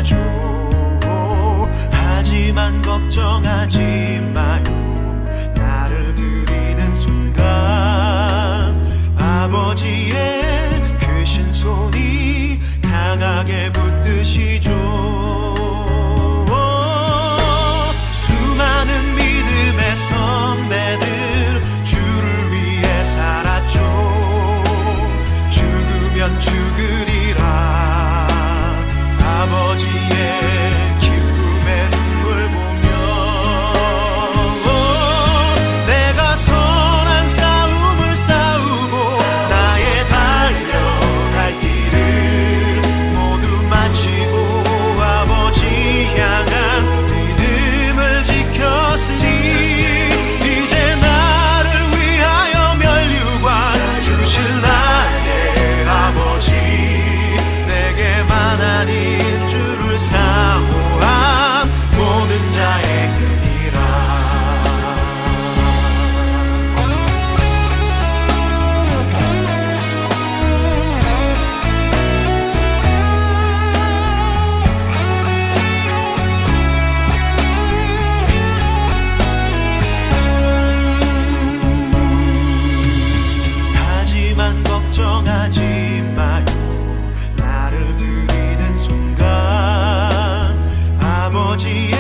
물들으죠. 하지만 걱정하지 마요. 나를 들이는 순간 아버지의 크신 손이 강하게 붙드시죠. 수많은 믿음의 선배들 주를 위해 살았죠. 죽으면 죽으리라. 아버지의 기쁨의 눈물 보며 내가 선한 싸움을 싸우고 나의 달려갈 길을 모두 마치고 아버지 향한 믿음을 지켰으니 이제 나를 위하여 면류관 주실 나의 아버지, 내게만 아닌 주를 사모한 모든 자에게니라. 하지만 걱정하지 마요. 나를 들이는 순간 아버지의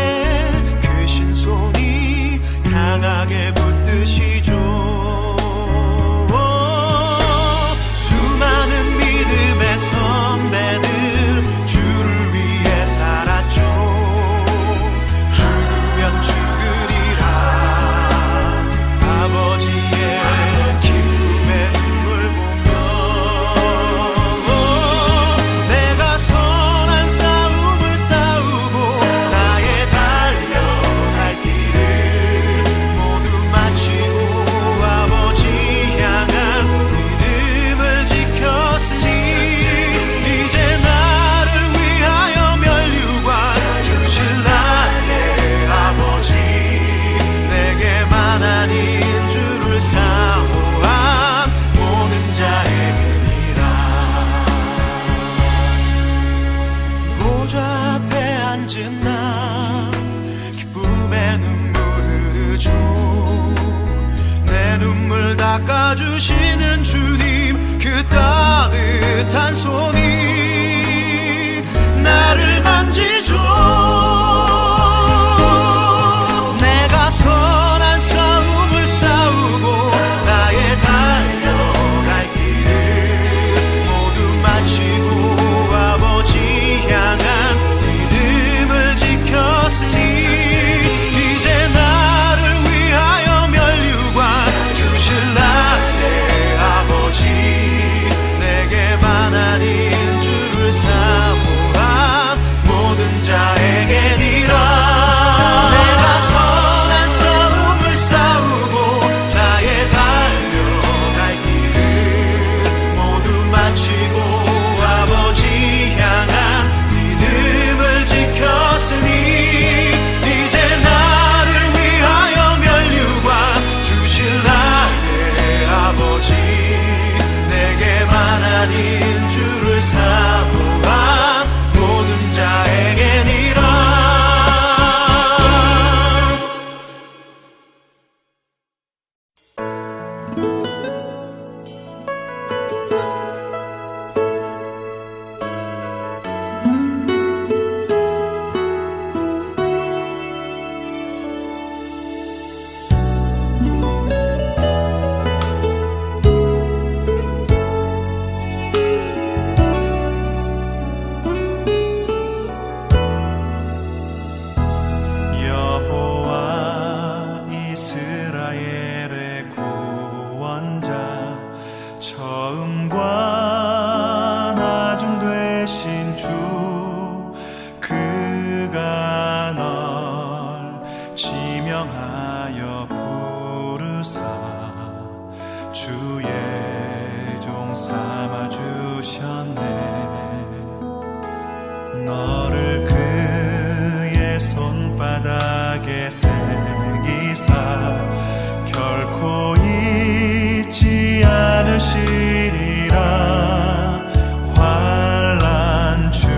크신 손이 강하게 붙드시죠. 수많은 믿음의 선배들 주를 위해 살았죠. 죽으면 죽으리라. 아버지의 기쁨의 눈물 보며 내가 선한 싸움을 싸우고 나의 달려갈 길을 모두 마치고 아버지 향한 믿음을 지켰으니 이제 나를 위하여 면류관 주실 나의 아버지, 내게만 아닌 주를 사모한 모든 자에게니라. 보좌 앞에 앉은 나 기쁨의 눈물 흐르죠. 내 눈물 닦아주시는 주님, 그 따뜻한 손이 나를 만지죠. 내가 선한 싸움을 싸우고 나의 달려갈 길을 모두 마치고 아버지 향한 믿음을 지켰으니 이제 나를 위하여 면류관 주실 나의 아버지, 내게만 아닌 주를 사모한 모든 자에게니라. 내가 선한 싸움을 싸우고 나의 달려갈 길을 모두 마치고 아버지 향한 믿음을 지켰으니 이제 나를 위하여 면류관 주실 나의 아버지, 내게만 아닌 주를 사모한 모든 자에게니라. 여호와 이스라엘의 구원자, 처음과 나중 되신 주, 그가 널 지명하여 부르사 주의 종 삼아 주셨네. 너를 그의 손바닥에 새기사 결코 잊지 않으시리라. 환난 주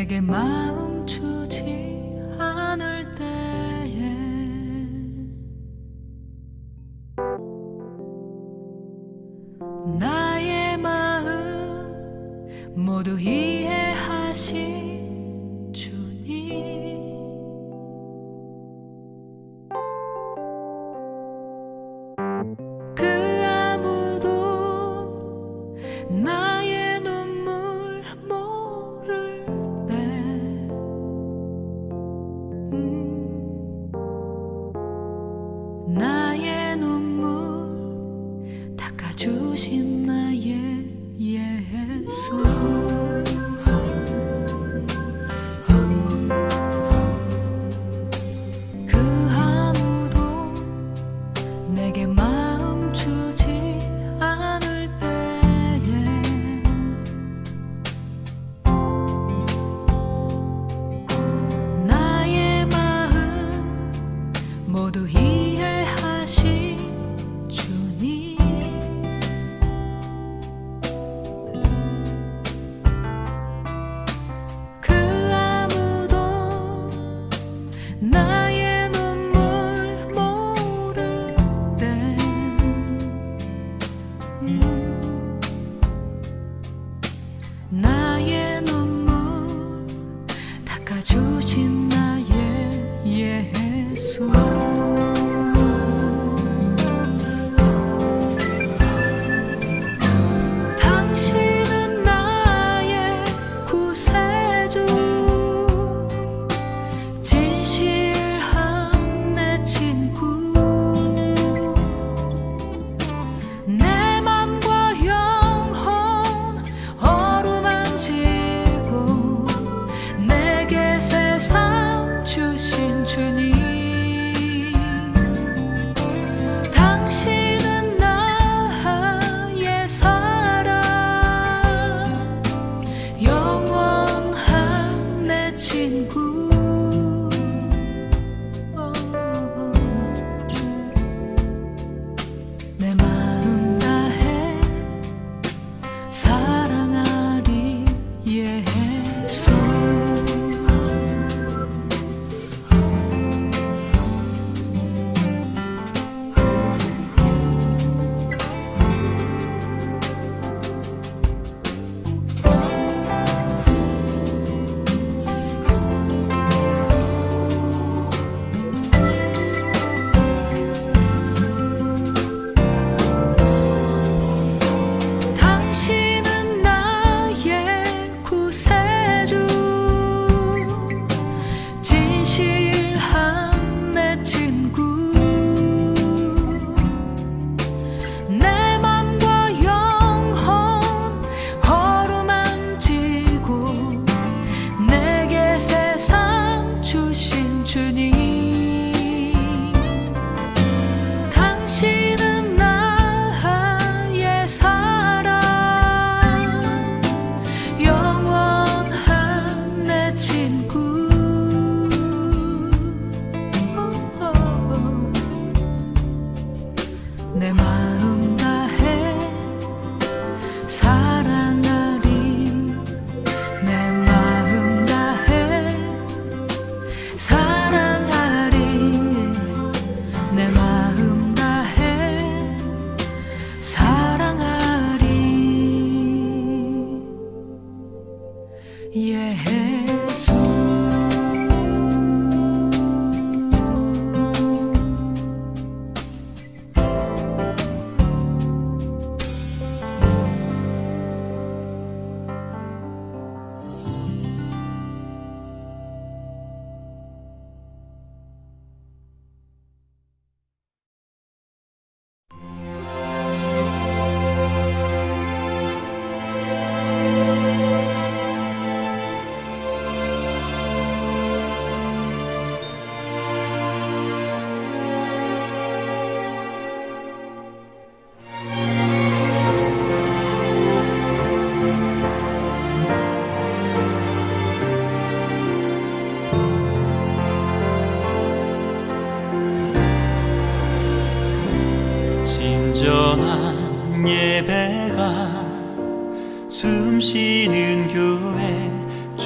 내게 마음 주지 않을 때에 나의 마음 모두 이해하신 주님, 그 아무도 나의 눈물 모를 때 나의 눈물 닦아주신 나의 예수. 그 아무도 내게 마음 주지 않을 때에 나의 마음 모두 이해하신 주님, 그 아무도 나의 눈물 모를 때 나의 눈물 닦아주신 나의 예수. 당신은 나의 구세주, 진실한 내 친구, 내 맘과 영혼 어루만지고 내게 세상 주신 주님, 당신은 나의 사랑, 영원한 내 친구. 내 마음 다해 사랑하리 예수. 당신은 나의 구세주, 진실한 내 친구, 내 맘과 영혼 어루만지고 내게 세상 주신 주님, 당신은 나의 사랑, 영원한 내 친구. 내 마음 다해 사랑하리, 내 마음 다해 사랑하리, 내 마음 다해 사랑하리 예수. 예배가 숨쉬는 교회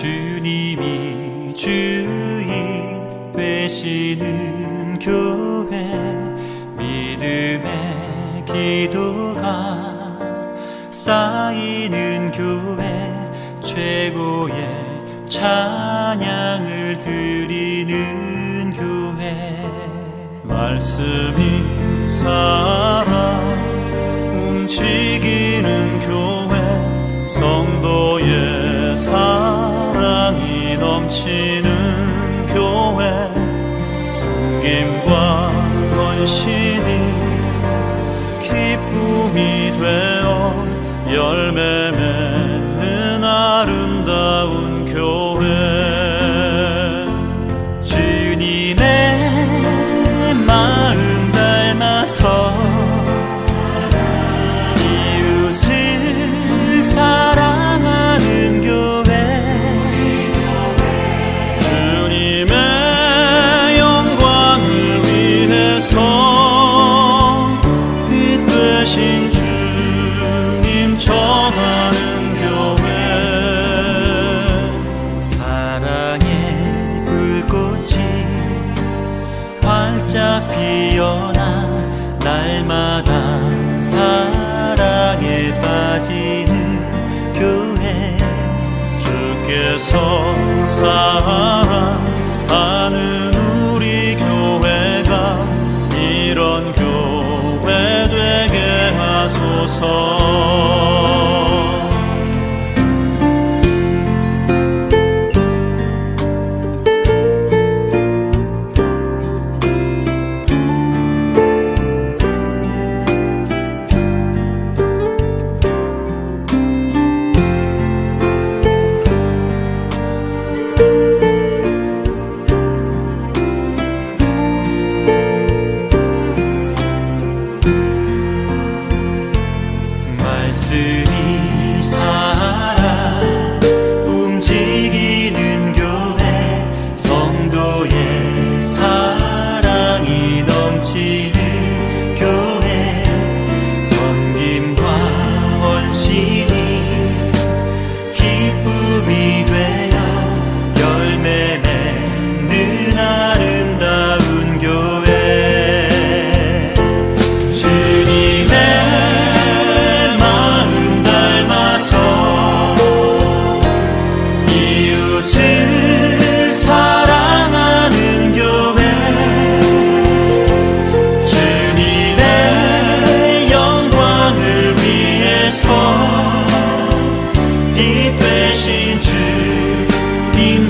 주님이 주인 되시는 교회, 믿음의 기도가 쌓이는 교회, 최고의 찬양을 드리는 교회. 말씀이 살아 움직이는 교회, 성도의 사랑이 넘치는 교회, 섬김과 헌신이 기쁨이 되어 열매 맺는 아름다운 교회. 주님의 마음 닮아서 이웃을 사랑하는 교회, 주님의 영광을 위해서 빛 되신 주님 전하는 교회. 사랑의 불꽃이 활짝 피어나 날마다 사랑에 빠지는 교회, 주께서 사랑하는 우리 교회가 이런 교회 되게 하소서. 말씀이 살아 움직이는 교회, 성도의 사랑이 넘치는 교회, 섬김과 헌신이 기쁨이 되어 열매 맺는 아름다운 교회.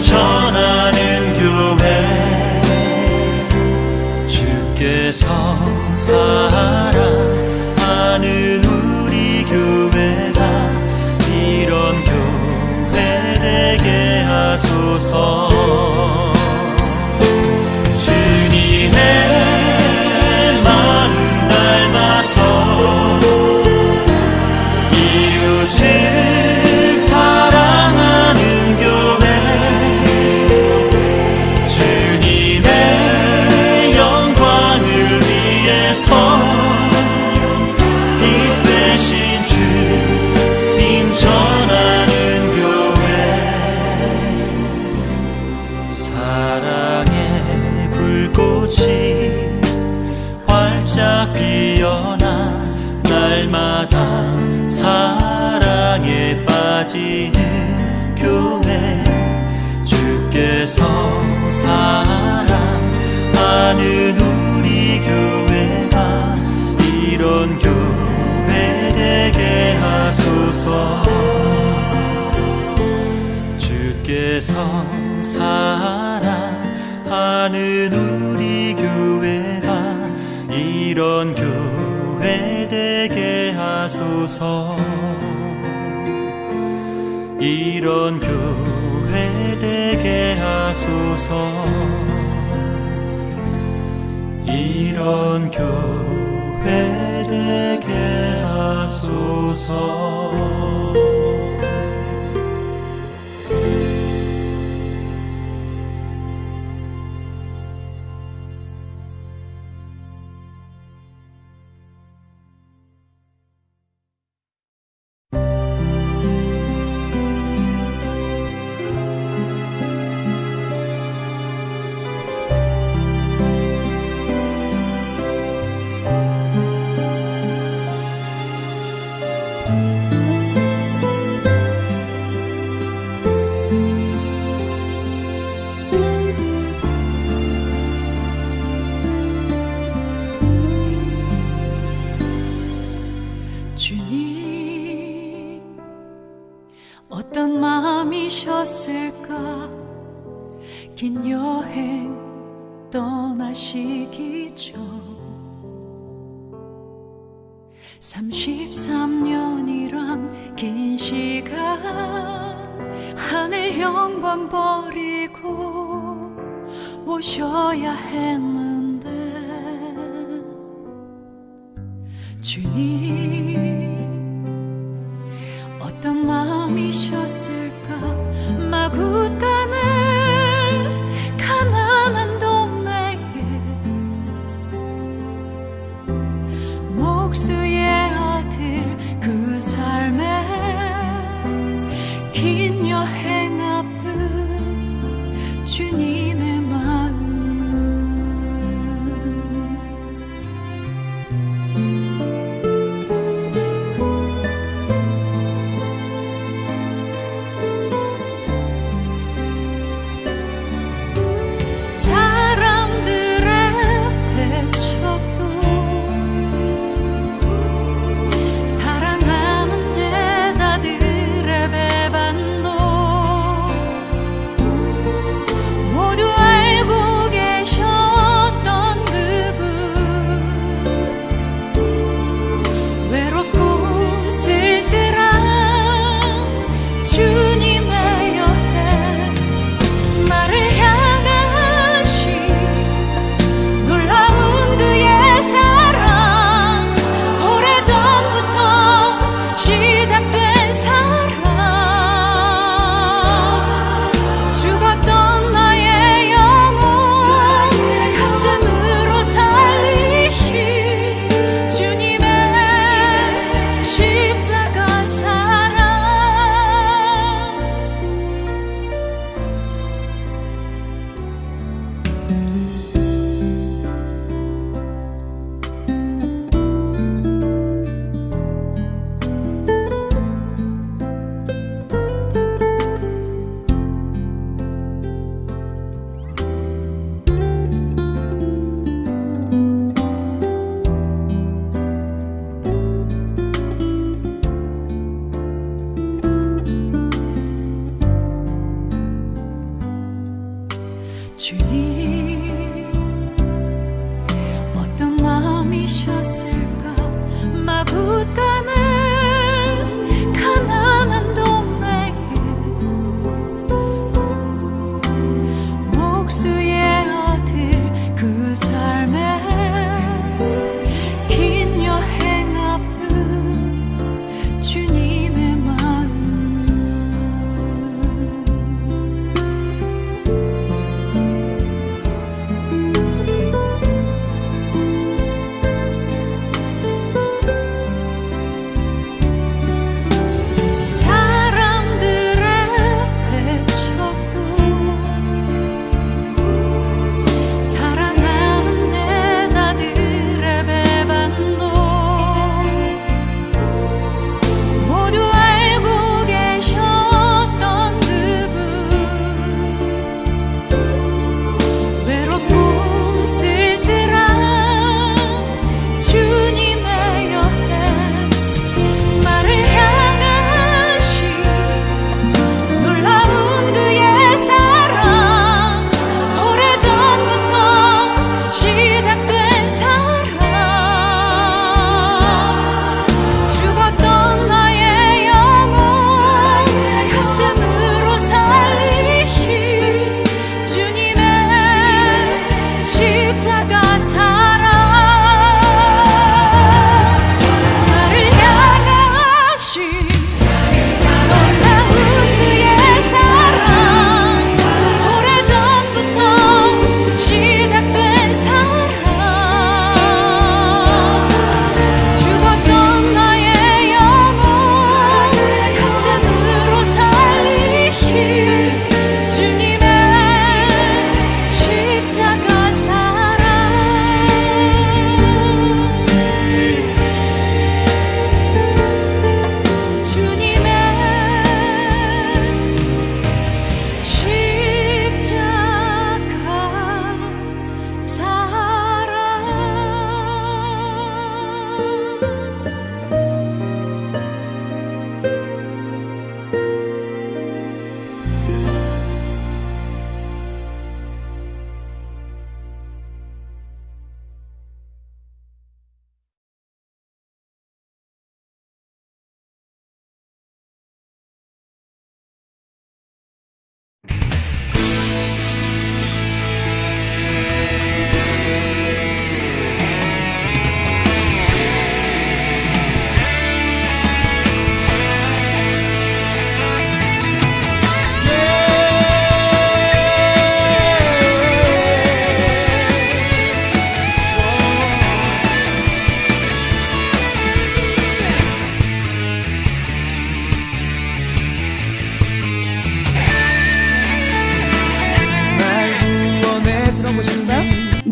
전하는 교회, 주께서 사랑하는 우리 교회가 이런 교회 되게 하소서. 주님의 마음 닮아서 이웃을 사랑하는 교회, 빛 되신 주님 전하는 교회. 사랑의 불꽃이 활짝 피어나 날마다 사랑에 빠지는 교회, 주께서 사랑하는 우리 교회가 이런 교회 되게 하소서. 주께서 사랑하는 우리 교회가 이런 교회 되게 하소서. 이런 교회 되게 하소서. 이런 교회 되게 하소서. 어떤 마음이셨을까 긴 여행 떠나시기 전 33년이란 긴 시간 하늘 영광 버리고 오셔야 했는데 주님 어떤 마음이셨을까 마구간에 가난한 동네에 목수의 아들 그 삶에 긴 여행 앞둔 주님의 마음은 사람들의 배척도 사랑하는 제자들의 배반도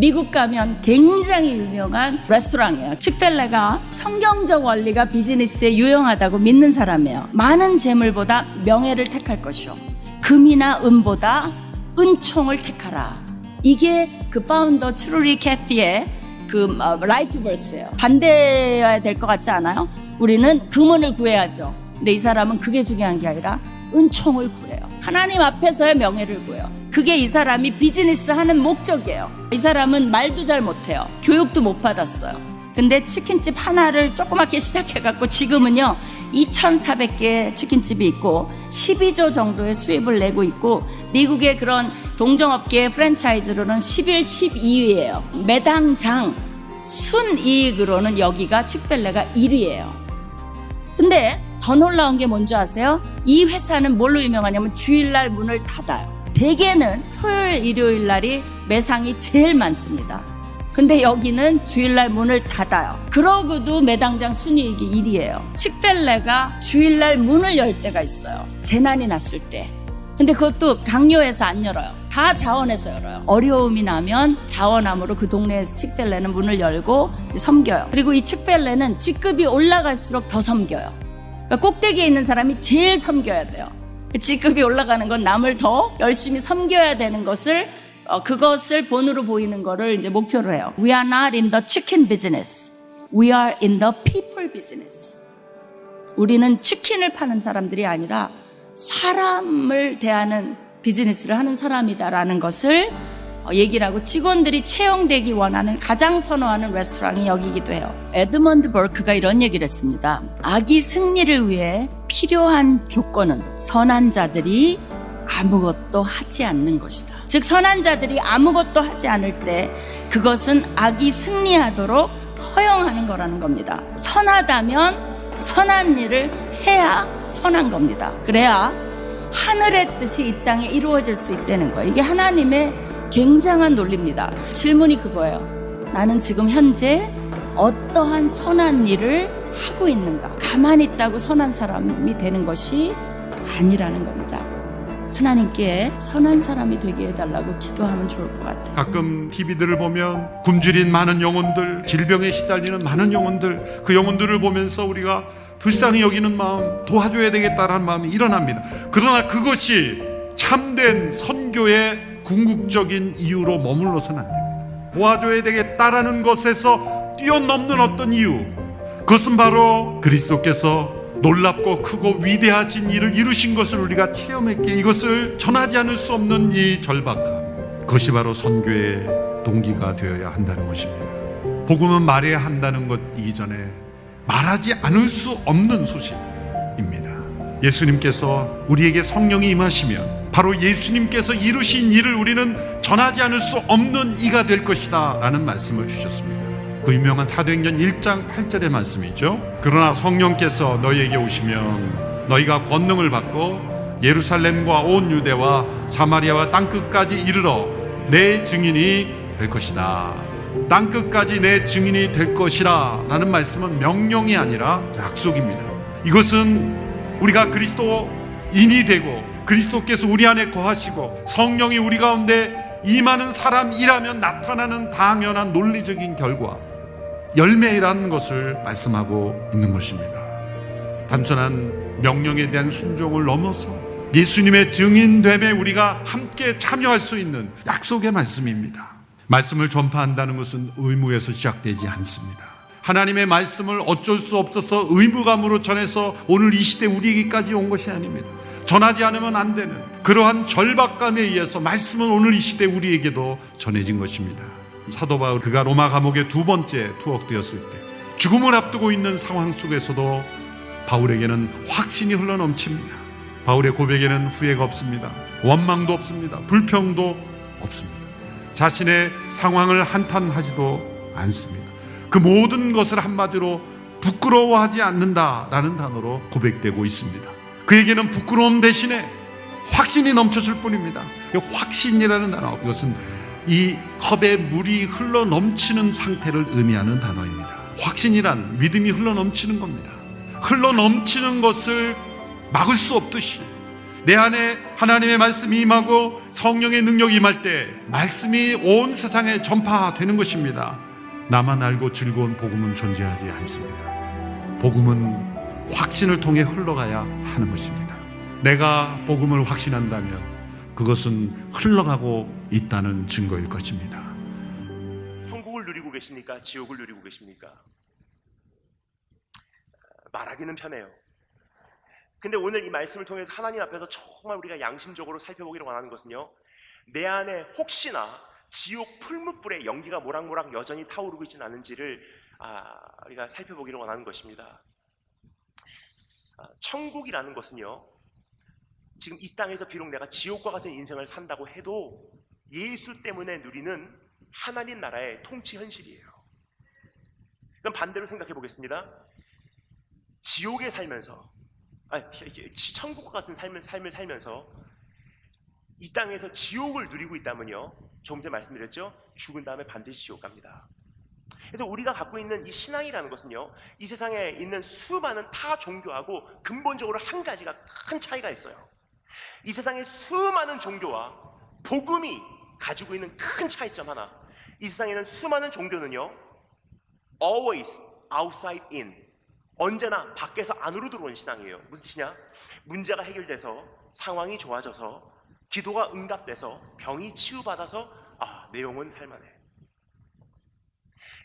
미국 가면 굉장히 유명한 레스토랑이에요. 칙펠레가 성경적 원리가 비즈니스에 유용하다고 믿는 사람이에요. 많은 재물보다 명예를 택할 것이요, 금이나 은보다 은총을 택하라. 이게 그 파운더 트루리 캐티의 그 라이프 버스예요. 반대해야 될 것 같지 않아요? 우리는 금은을 구해야죠. 근데 이 사람은 그게 중요한 게 아니라 은총을 구해요. 하나님 앞에서의 명예를 구해요. 그게 이 사람이 비즈니스 하는 목적이에요. 이 사람은 말도 잘 못해요. 교육도 못 받았어요. 근데 치킨집 하나를 조그맣게 시작해갖고 지금은요 2,400개의 치킨집이 있고 12조 정도의 수입을 내고 있고, 미국의 그런 동종업계 프랜차이즈로는 11, 12위예요. 매당장 순이익으로는 여기가 칙펠레가 1위예요. 근데 더 놀라운 게 뭔지 아세요? 이 회사는 뭘로 유명하냐면 주일날 문을 닫아요. 대개는 토요일, 일요일 날이 매상이 제일 많습니다. 근데 여기는 주일날 문을 닫아요. 그러고도 매당장 순이익이 1위예요. 칙펠레가 주일날 문을 열 때가 있어요. 재난이 났을 때. 근데 그것도 강요해서 안 열어요. 다 자원해서 열어요. 어려움이 나면 자원함으로 그 동네에서 칙펠레는 문을 열고 섬겨요. 그리고 이 칙펠레는 직급이 올라갈수록 더 섬겨요. 그러니까 꼭대기에 있는 사람이 제일 섬겨야 돼요. 직급이 올라가는 건 남을 더 열심히 섬겨야 되는 것을, 그것을 본으로 보이는 거를 이제 목표로 해요. We are not in the chicken business. We are in the people business. 우리는 치킨을 파는 사람들이 아니라 사람을 대하는 비즈니스를 하는 사람이다라는 것을 얘기를 하고, 직원들이 채용되기 원하는, 가장 선호하는 레스토랑이 여기기도 해요. 에드먼드 버크가 이런 얘기를 했습니다. 악의 승리를 위해 필요한 조건은 선한 자들이 아무것도 하지 않는 것이다. 즉 선한 자들이 아무것도 하지 않을 때 그것은 악이 승리하도록 허용하는 거라는 겁니다. 선하다면 선한 일을 해야 선한 겁니다. 그래야 하늘의 뜻이 이 땅에 이루어질 수 있다는 거예요. 이게 하나님의 굉장한 논리입니다. 질문이 그거예요. 나는 지금 현재 어떠한 선한 일을 하고 있는가? 가만히 있다고 선한 사람이 되는 것이 아니라는 겁니다. 하나님께 선한 사람이 되게 해달라고 기도하면 좋을 것 같아요. 가끔 TV들을 보면 굶주린 많은 영혼들, 질병에 시달리는 많은 영혼들, 그 영혼들을 보면서 우리가 불쌍히 여기는 마음, 도와줘야 되겠다라는 마음이 일어납니다. 그러나 그것이 참된 선교의 궁극적인 이유로 머물러서는 안 됩니다. 도와줘야 되겠다라는 것에서 뛰어넘는 어떤 이유, 그것은 바로 그리스도께서 놀랍고 크고 위대하신 일을 이루신 것을 우리가 체험했기에 이것을 전하지 않을 수 없는 이 절박함, 그것이 바로 선교의 동기가 되어야 한다는 것입니다. 복음은 말해야 한다는 것 이전에 말하지 않을 수 없는 소식입니다. 예수님께서 우리에게 성령이 임하시면 바로 예수님께서 이루신 일을 우리는 전하지 않을 수 없는 이가 될 것이다 라는 말씀을 주셨습니다. 그 유명한 사도행전 1장 8절의 말씀이죠. 그러나 성령께서 너희에게 오시면 너희가 권능을 받고 예루살렘과 온 유대와 사마리아와 땅끝까지 이르러 내 증인이 될 것이다. 땅끝까지 내 증인이 될 것이라 라는 말씀은 명령이 아니라 약속입니다. 이것은 우리가 그리스도인이 되고 그리스도께서 우리 안에 거하시고 성령이 우리 가운데 임하는 사람이라면 나타나는 당연한 논리적인 결과, 열매라는 것을 말씀하고 있는 것입니다. 단순한 명령에 대한 순종을 넘어서 예수님의 증인됨에 우리가 함께 참여할 수 있는 약속의 말씀입니다. 말씀을 전파한다는 것은 의무에서 시작되지 않습니다. 하나님의 말씀을 어쩔 수 없어서 의무감으로 전해서 오늘 이 시대 우리에게까지 온 것이 아닙니다. 전하지 않으면 안 되는 그러한 절박감에 의해서 말씀은 오늘 이 시대 우리에게도 전해진 것입니다. 사도 바울, 그가 로마 감옥에 두 번째 투옥되었을 때 죽음을 앞두고 있는 상황 속에서도 바울에게는 확신이 흘러넘칩니다. 바울의 고백에는 후회가 없습니다. 원망도 없습니다. 불평도 없습니다. 자신의 상황을 한탄하지도 않습니다. 그 모든 것을 한마디로 부끄러워하지 않는다라는 단어로 고백되고 있습니다. 그에게는 부끄러움 대신에 확신이 넘쳤을 뿐입니다. 확신이라는 단어, 이것은 이 컵에 물이 흘러 넘치는 상태를 의미하는 단어입니다. 확신이란 믿음이 흘러 넘치는 겁니다. 흘러 넘치는 것을 막을 수 없듯이 내 안에 하나님의 말씀이 임하고 성령의 능력이 임할 때 말씀이 온 세상에 전파되는 것입니다. 나만 알고 즐거운 복음은 존재하지 않습니다. 복음은 확신을 통해 흘러가야 하는 것입니다. 내가 복음을 확신한다면 그것은 흘러가고 있다는 증거일 것입니다. 천국을 누리고 계십니까? 지옥을 누리고 계십니까? 말하기는 편해요. 근데 오늘 이 말씀을 통해서 하나님 앞에서 정말 우리가 양심적으로 살펴보기를 원하는 것은요, 내 안에 혹시나 지옥 풀무불의 연기가 모락모락 여전히 타오르고 있지는 않은지를 우리가 살펴보기를 원하는 것입니다. 천국이라는 것은요, 지금 이 땅에서 비록 내가 지옥과 같은 인생을 산다고 해도 예수 때문에 누리는 하나님 나라의 통치 현실이에요. 그럼 반대로 생각해 보겠습니다. 지옥에 살면서, 천국과 같은 삶을 살면서 이 땅에서 지옥을 누리고 있다면요, 조금 전에 말씀드렸죠? 죽은 다음에 반드시 지옥 갑니다. 그래서 우리가 갖고 있는 이 신앙이라는 것은요, 이 세상에 있는 수많은 타 종교하고 근본적으로 한 가지가 큰 차이가 있어요. 이 세상의 수많은 종교와 복음이 가지고 있는 큰 차이점 하나, 이 세상에 있는 수많은 종교는요, always outside in, 언제나 밖에서 안으로 들어온 신앙이에요. 무슨 뜻이냐? 문제가 해결돼서 상황이 좋아져서 기도가 응답돼서 병이 치유받아서 내 영혼 살만해.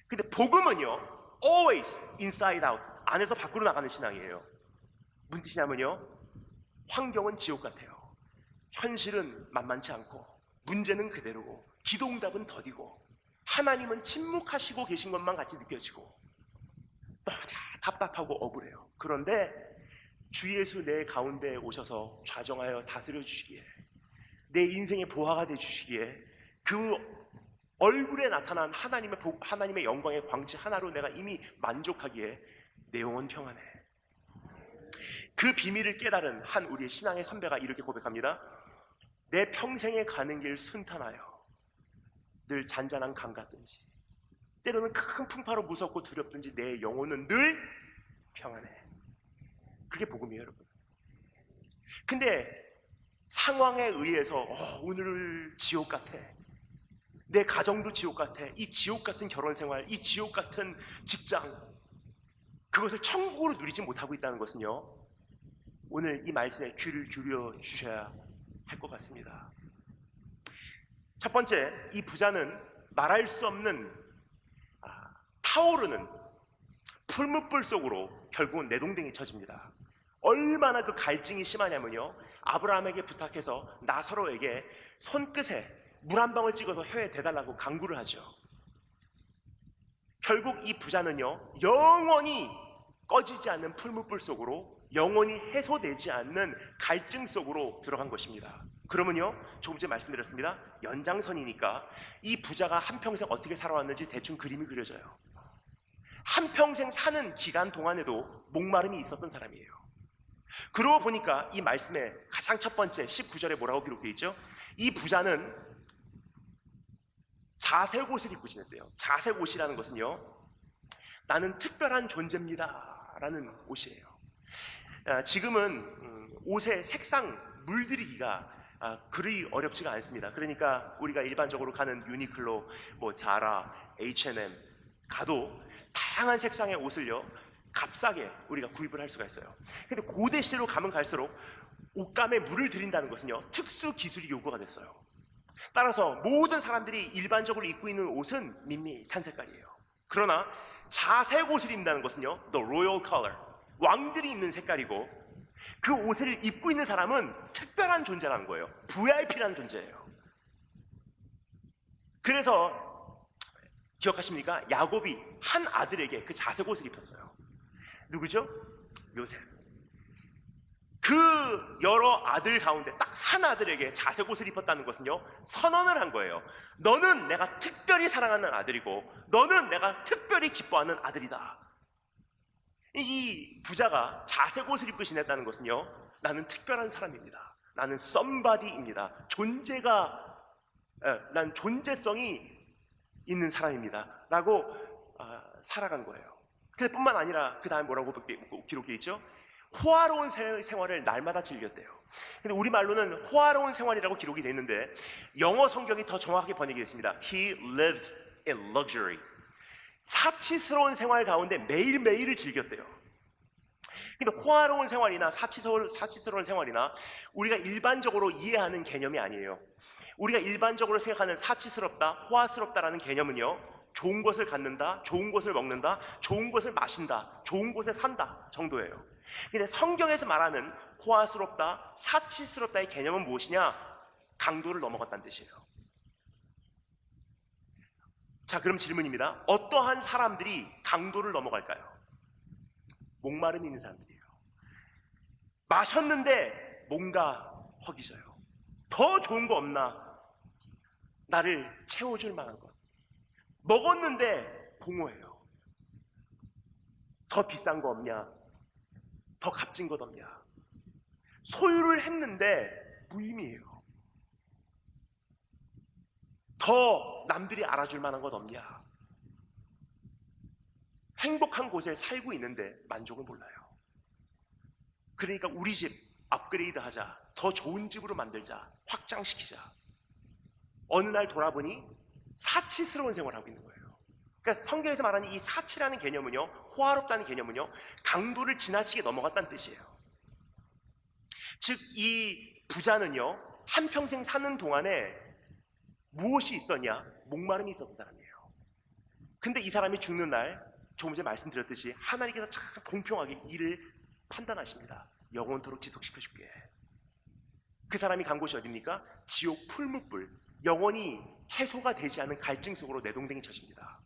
근데 복음은요, always inside out, 안에서 밖으로 나가는 신앙이에요. 무슨 뜻이냐면요, 환경은 지옥 같아요. 현실은 만만치 않고 문제는 그대로고 기도 응답은 더디고 하나님은 침묵하시고 계신 것만 같이 느껴지고 답답하고 억울해요. 그런데 주 예수 내 가운데 오셔서 좌정하여 다스려 주시기에, 내 인생의 보화가 돼 주시기에, 그 얼굴에 나타난 하나님의 영광의 광채 하나로 내가 이미 만족하기에 내 영혼 평안해. 그 비밀을 깨달은 한 우리의 신앙의 선배가 이렇게 고백합니다. 내 평생에 가는 길 순탄하여 늘 잔잔한 강 같든지, 때로는 큰 풍파로 무섭고 두렵든지 내 영혼은 늘 평안해. 그게 복음이에요, 여러분. 근데 상황에 의해서 오늘 지옥 같아, 내 가정도 지옥 같아, 이 지옥 같은 결혼 생활, 이 지옥 같은 직장, 그것을 천국으로 누리지 못하고 있다는 것은요, 오늘 이 말씀에 귀를 기울여 주셔야 할 것 같습니다. 첫 번째, 이 부자는 말할 수 없는 타오르는 풀무불 속으로 결국은 내동댕이 쳐집니다. 얼마나 그 갈증이 심하냐면요, 아브라함에게 부탁해서 나사로에게 손끝에 물 한 방울 찍어서 혀에 대달라고 강구를 하죠. 결국 이 부자는요, 영원히 꺼지지 않는 풀무불 속으로, 영원히 해소되지 않는 갈증 속으로 들어간 것입니다. 그러면요, 조금 전에 말씀드렸습니다. 연장선이니까 이 부자가 한평생 어떻게 살아왔는지 대충 그림이 그려져요. 한평생 사는 기간 동안에도 목마름이 있었던 사람이에요. 그러고 보니까 이 말씀의 가장 첫 번째 19절에 뭐라고 기록되어 있죠? 이 부자는 자색 옷을 입고 지냈대요. 자색 옷이라는 것은요, 나는 특별한 존재입니다 라는 옷이에요. 지금은 옷의 색상 물들이기가 그리 어렵지가 않습니다. 그러니까 우리가 일반적으로 가는 유니클로, 자라, H&M 가도 다양한 색상의 옷을요, 값싸게 우리가 구입을 할 수가 있어요. 근데 고대 시대로 가면 갈수록 옷감에 물을 들인다는 것은요, 특수 기술이 요구가 됐어요. 따라서 모든 사람들이 일반적으로 입고 있는 옷은 밋밋한 색깔이에요. 그러나 자색 옷을 입는다는 것은요, the royal color, 왕들이 입는 색깔이고, 그 옷을 입고 있는 사람은 특별한 존재라는 거예요. VIP라는 존재예요. 그래서 기억하십니까? 야곱이 한 아들에게 그 자색 옷을 입혔어요. 누구죠? 요셉. 그 여러 아들 가운데 딱 한 아들에게 자색 옷을 입혔다는 것은요, 선언을 한 거예요. 너는 내가 특별히 사랑하는 아들이고, 너는 내가 특별히 기뻐하는 아들이다. 이 부자가 자색 옷을 입고 지냈다는 것은요, 나는 특별한 사람입니다, 나는 somebody입니다, 난 존재성이 있는 사람입니다 라고 살아간 거예요. 근데 뿐만 아니라 그 다음에 뭐라고 기록되어 있죠? 호화로운 생활을 날마다 즐겼대요. 근데 우리말로는 호화로운 생활이라고 기록이 돼 있는데 영어 성경이 더 정확하게 번역이 됐습니다. He lived in luxury. 사치스러운 생활 가운데 매일매일을 즐겼대요. 근데 호화로운 생활이나 사치스러운 생활이나 우리가 일반적으로 이해하는 개념이 아니에요. 우리가 일반적으로 생각하는 사치스럽다, 호화스럽다라는 개념은요, 좋은 것을 갖는다, 좋은 것을 먹는다, 좋은 것을 마신다, 좋은 곳에 산다 정도예요. 근데 성경에서 말하는 호화스럽다, 사치스럽다의 개념은 무엇이냐? 강도를 넘어갔다는 뜻이에요. 자, 그럼 질문입니다. 어떠한 사람들이 강도를 넘어갈까요? 목마름이 있는 사람들이에요. 마셨는데 뭔가 허기져요. 더 좋은 거 없나? 나를 채워줄 만한 것. 먹었는데 공허해요. 더 비싼 거 없냐? 더 값진 것 없냐? 소유를 했는데 무의미해요. 더 남들이 알아줄 만한 것 없냐? 행복한 곳에 살고 있는데 만족을 몰라요. 그러니까 우리 집 업그레이드 하자, 더 좋은 집으로 만들자, 확장시키자. 어느 날 돌아보니 사치스러운 생활을 하고 있는 거예요. 그러니까 성경에서 말하는 이 사치라는 개념은요, 호화롭다는 개념은요, 강도를 지나치게 넘어갔다는 뜻이에요. 즉, 이 부자는요, 한평생 사는 동안에 무엇이 있었냐? 목마름이 있었던 사람이에요. 근데 이 사람이 죽는 날, 조금 전에 말씀드렸듯이 하나님께서 참 공평하게 이를 판단하십니다. 영원토록 지속시켜줄게. 그 사람이 간 곳이 어디입니까? 지옥 풀무불, 영원히 해소가 되지 않은 갈증 속으로 내동댕이 쳐집니다.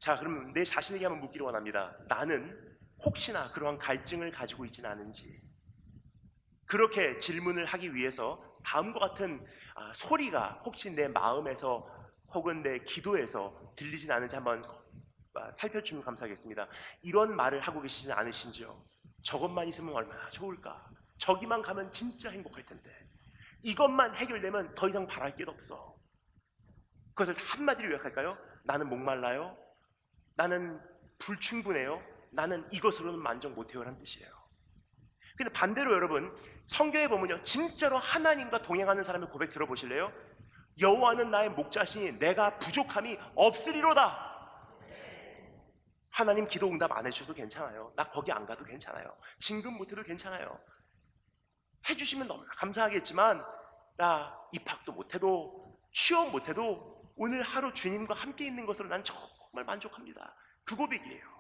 자, 그럼 내 자신에게 한번 묻기를 원합니다. 나는 혹시나 그러한 갈증을 가지고 있지는 않은지. 그렇게 질문을 하기 위해서 다음과 같은 소리가 혹시 내 마음에서 혹은 내 기도에서 들리진 않은지 한번 살펴주면 감사하겠습니다. 이런 말을 하고 계시진 않으신지요? 저것만 있으면 얼마나 좋을까? 저기만 가면 진짜 행복할 텐데. 이것만 해결되면 더 이상 바랄 게 없어. 그것을 한마디로 요약할까요? 나는 목말라요. 나는 불충분해요. 나는 이것으로는 만족 못해요 라는 뜻이에요. 근데 반대로 여러분, 성경에 보면요, 진짜로 하나님과 동행하는 사람의 고백 들어보실래요? 여호와는 나의 목자시니 내가 부족함이 없으리로다. 하나님 기도 응답 안 해주셔도 괜찮아요. 나 거기 안 가도 괜찮아요. 진급 못해도 괜찮아요. 해주시면 너무 감사하겠지만 나 입학도 못해도 취업 못해도 오늘 하루 주님과 함께 있는 것으로 난 정말 만족합니다. 그 고백이에요.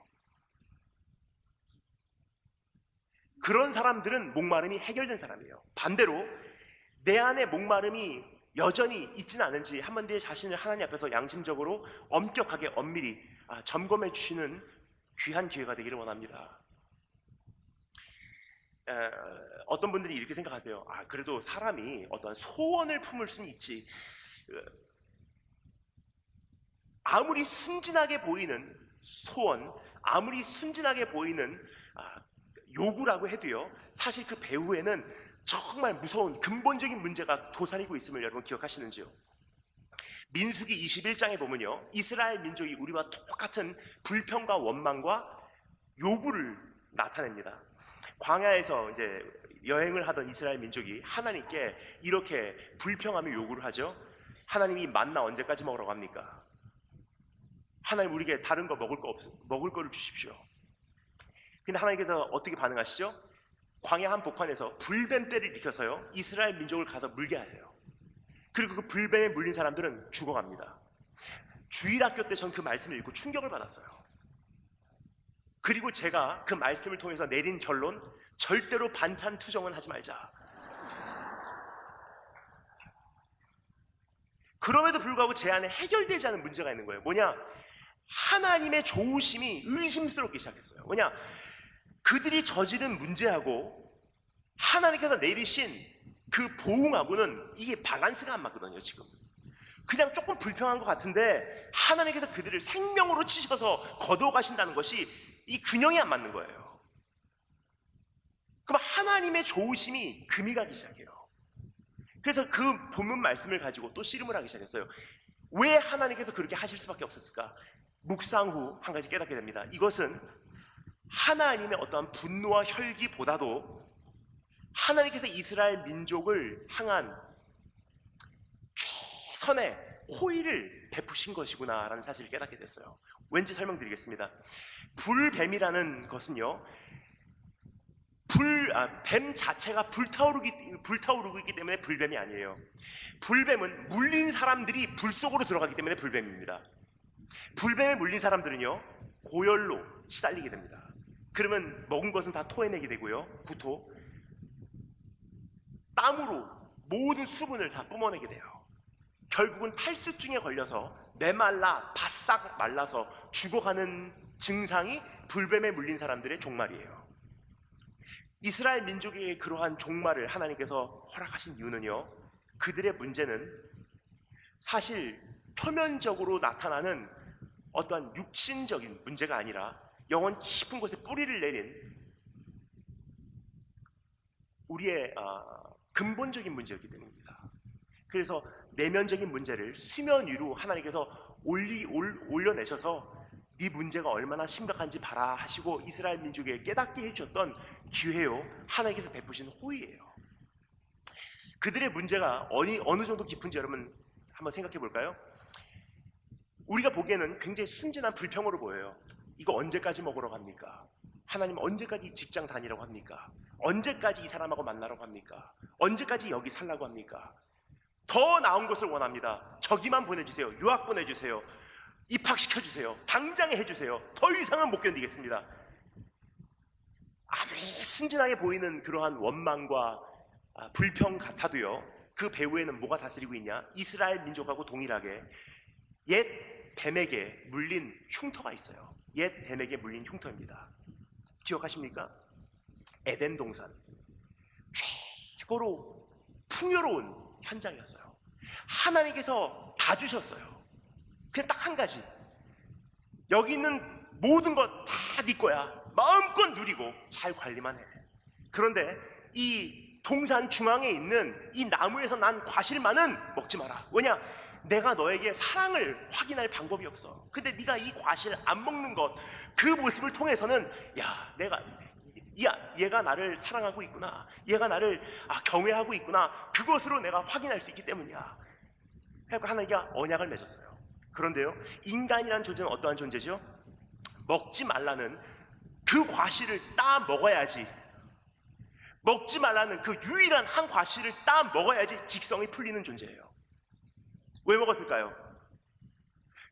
그런 사람들은 목마름이 해결된 사람이에요. 반대로 내 안에 목마름이 여전히 있지는 않은지 한번 내 자신을 하나님 앞에서 양심적으로 엄격하게 엄밀히 점검해 주시는 귀한 기회가 되기를 원합니다. 어떤 분들이 이렇게 생각하세요. 그래도 사람이 어떤 소원을 품을 수는 있지. 아무리 순진하게 보이는 소원, 아무리 순진하게 보이는 요구라고 해도요, 사실 그 배후에는 정말 무서운 근본적인 문제가 도사리고 있음을 여러분 기억하시는지요? 민수기 21장에 보면요, 이스라엘 민족이 우리와 똑같은 불평과 원망과 요구를 나타냅니다. 광야에서 이제 여행을 하던 이스라엘 민족이 하나님께 이렇게 불평하며 요구를 하죠. 하나님이 만나 언제까지 먹으라고 합니까? 하나님, 우리에게 다른 거 먹을 거를 주십시오. 근데 하나님께서 어떻게 반응하시죠? 광야 한복판에서 불뱀떼를 일으켜서요, 이스라엘 민족을 가서 물게 하래요. 그리고 그 불뱀에 물린 사람들은 죽어갑니다. 주일학교 때 전 그 말씀을 읽고 충격을 받았어요. 그리고 제가 그 말씀을 통해서 내린 결론, 절대로 반찬 투정은 하지 말자. 그럼에도 불구하고 제 안에 해결되지 않은 문제가 있는 거예요. 뭐냐? 하나님의 좋으심이 의심스럽기 시작했어요. 뭐냐? 그들이 저지른 문제하고 하나님께서 내리신 그 보응하고는 이게 밸런스가 안 맞거든요. 지금 그냥 조금 불평한 것 같은데 하나님께서 그들을 생명으로 치셔서 거둬가신다는 것이 이 균형이 안 맞는 거예요. 그럼 하나님의 좋으심이 금이 가기 시작해요. 그래서 그 본문 말씀을 가지고 또 씨름을 하기 시작했어요. 왜 하나님께서 그렇게 하실 수밖에 없었을까? 묵상 후 한 가지 깨닫게 됩니다. 이것은 하나님의 어떠한 분노와 혈기보다도 하나님께서 이스라엘 민족을 향한 최선의 호의를 베푸신 것이구나라는 사실을 깨닫게 됐어요. 왠지 설명드리겠습니다. 불뱀이라는 것은요, 뱀 자체가 불타오르고 있기 때문에 불뱀이 아니에요. 불뱀은 물린 사람들이 불 속으로 들어가기 때문에 불뱀입니다. 불뱀에 물린 사람들은요, 고열로 시달리게 됩니다. 그러면 먹은 것은 다 토해내게 되고요, 구토. 땀으로 모든 수분을 다 뿜어내게 돼요. 결국은 탈수증에 걸려서 메말라 바싹 말라서 죽어가는 증상이 불뱀에 물린 사람들의 종말이에요. 이스라엘 민족에게 그러한 종말을 하나님께서 허락하신 이유는요, 그들의 문제는 사실 표면적으로 나타나는 어떠한 육신적인 문제가 아니라 영혼 깊은 곳에 뿌리를 내린 우리의 근본적인 문제였기 때문입니다. 그래서 내면적인 문제를 수면 위로 하나님께서 올려내셔서 이 문제가 얼마나 심각한지 봐라 하시고 이스라엘 민족에게 깨닫게 해주셨던 기회요, 하나님께서 베푸신 호의예요. 그들의 문제가 어느 정도 깊은지 여러분 한번 생각해 볼까요? 우리가 보기에는 굉장히 순진한 불평으로 보여요. 이거 언제까지 먹으러 갑니까? 하나님 언제까지 직장 다니라고 합니까? 언제까지 이 사람하고 만나라고 합니까? 언제까지 여기 살라고 합니까? 더 나은 것을 원합니다. 저기만 보내주세요. 유학 보내주세요. 입학시켜주세요. 당장에 해주세요. 더 이상은 못 견디겠습니다. 아무리 순진하게 보이는 그러한 원망과 불평 같아도요, 그 배후에는 뭐가 다스리고 있냐? 이스라엘 민족하고 동일하게 옛 뱀에게 물린 흉터가 있어요. 옛 뱀에게 물린 흉터입니다. 기억하십니까? 에덴 동산, 최고로 풍요로운 현장이었어요. 하나님께서 다 주셨어요. 그냥 딱 한 가지, 여기 있는 모든 것 다 네 거야. 마음껏 누리고 잘 관리만 해. 그런데 이 동산 중앙에 있는 이 나무에서 난 과실만은 먹지 마라. 왜냐? 내가 너에게 사랑을 확인할 방법이 없어. 근데 네가 이 과실 안 먹는 것, 그 모습을 통해서는 얘가 나를 사랑하고 있구나, 얘가 나를 경외하고 있구나, 그것으로 내가 확인할 수 있기 때문이야. 그래서 하나님께서 언약을 맺었어요. 그런데요, 인간이라는 존재는 어떠한 존재죠? 먹지 말라는 그 과실을 따 먹어야지, 먹지 말라는 그 유일한 한 과실을 따 먹어야지 직성이 풀리는 존재예요. 왜 먹었을까요?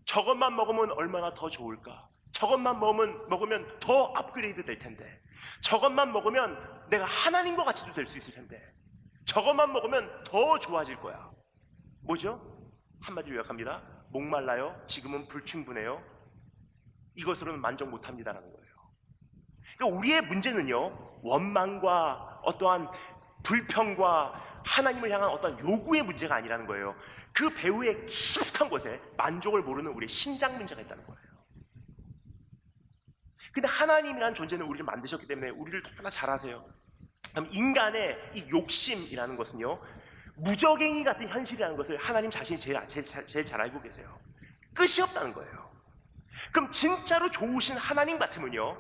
저것만 먹으면 얼마나 더 좋을까? 저것만 먹으면 더 업그레이드 될 텐데, 저것만 먹으면 내가 하나님과 같이도 될 수 있을 텐데, 저것만 먹으면 더 좋아질 거야. 뭐죠? 한마디로 요약합니다. 목말라요. 지금은 불충분해요. 이것으로는 만족 못합니다라는 거예요. 그러니까 우리의 문제는요, 원망과 어떠한 불평과 하나님을 향한 어떤 요구의 문제가 아니라는 거예요. 그 배후의 깊숙한 곳에 만족을 모르는 우리의 심장 문제가 있다는 거예요. 근데 하나님이라는 존재는 우리를 만드셨기 때문에 우리를 너무나 잘 아세요. 그럼 인간의 이 욕심이라는 것은요, 무적행이 같은 현실이라는 것을 하나님 자신이 제일 잘 알고 계세요. 끝이 없다는 거예요. 그럼 진짜로 좋으신 하나님 같으면요,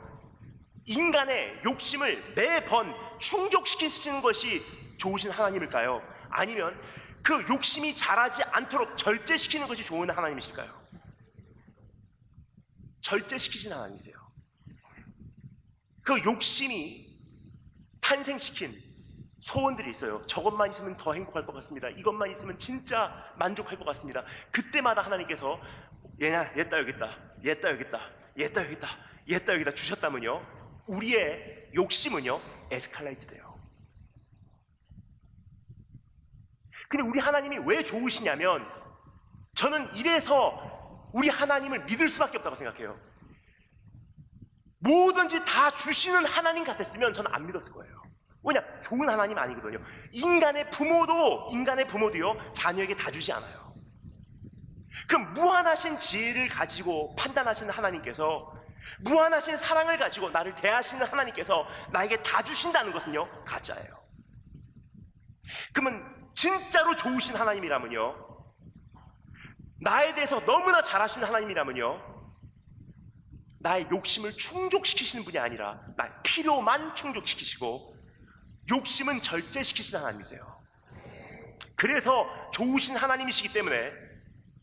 인간의 욕심을 매번 충족시키시는 것이 좋으신 하나님일까요? 아니면 그 욕심이 자라지 않도록 절제시키는 것이 좋은 하나님이실까요? 절제시키신 하나님이세요. 그 욕심이 탄생시킨 소원들이 있어요. 저것만 있으면 더 행복할 것 같습니다. 이것만 있으면 진짜 만족할 것 같습니다. 그때마다 하나님께서 얘다 여기 있다, 얘다 여기 있다, 얘다 여기 있다, 얘다 여기다 주셨다면요, 우리의 욕심은요 에스컬레이트 돼요. 근데 우리 하나님이 왜 좋으시냐면, 저는 이래서 우리 하나님을 믿을 수밖에 없다고 생각해요. 뭐든지 다 주시는 하나님 같았으면 저는 안 믿었을 거예요. 왜냐? 좋은 하나님 아니거든요. 인간의 부모도요, 자녀에게 다 주지 않아요. 그럼 무한하신 지혜를 가지고 판단하시는 하나님께서, 무한하신 사랑을 가지고 나를 대하시는 하나님께서 나에게 다 주신다는 것은요, 가짜예요. 그러면 진짜로 좋으신 하나님이라면요, 나에 대해서 너무나 잘하시는 하나님이라면요, 나의 욕심을 충족시키시는 분이 아니라 나의 필요만 충족시키시고 욕심은 절제시키시는 하나님이세요. 그래서 좋으신 하나님이시기 때문에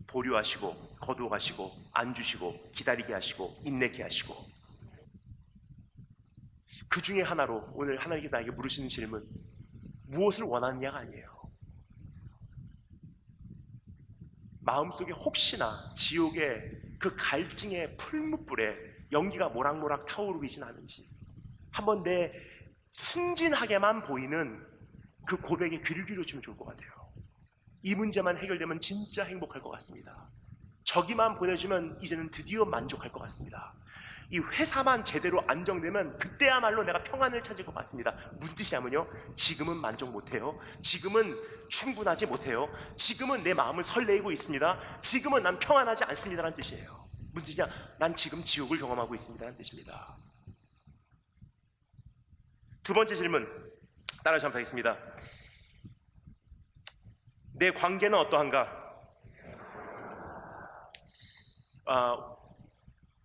보류하시고 거두어 가시고 안주시고 기다리게 하시고 인내케 하시고, 그 중에 하나로 오늘 하나님께서 나에게 물으시는 질문, 무엇을 원하느냐가 아니에요. 마음속에 혹시나 지옥의 그 갈증의 풀무불에 연기가 모락모락 타오르고 있진 않은지 한번 내 순진하게만 보이는 그 고백에 귀를 기울여주면 좋을 것 같아요. 이 문제만 해결되면 진짜 행복할 것 같습니다. 저기만 보내주면 이제는 드디어 만족할 것 같습니다. 이 회사만 제대로 안정되면 그때야말로 내가 평안을 찾을 것 같습니다. 무슨 뜻이냐면요, 지금은 만족 못해요. 지금은 충분하지 못해요. 지금은 내 마음을 설레이고 있습니다. 지금은 난 평안하지 않습니다라는 뜻이에요. 무슨 뜻이냐, 난 지금 지옥을 경험하고 있습니다라는 뜻입니다. 두 번째 질문 따라서 한번 하겠습니다. 내 관계는 어떠한가?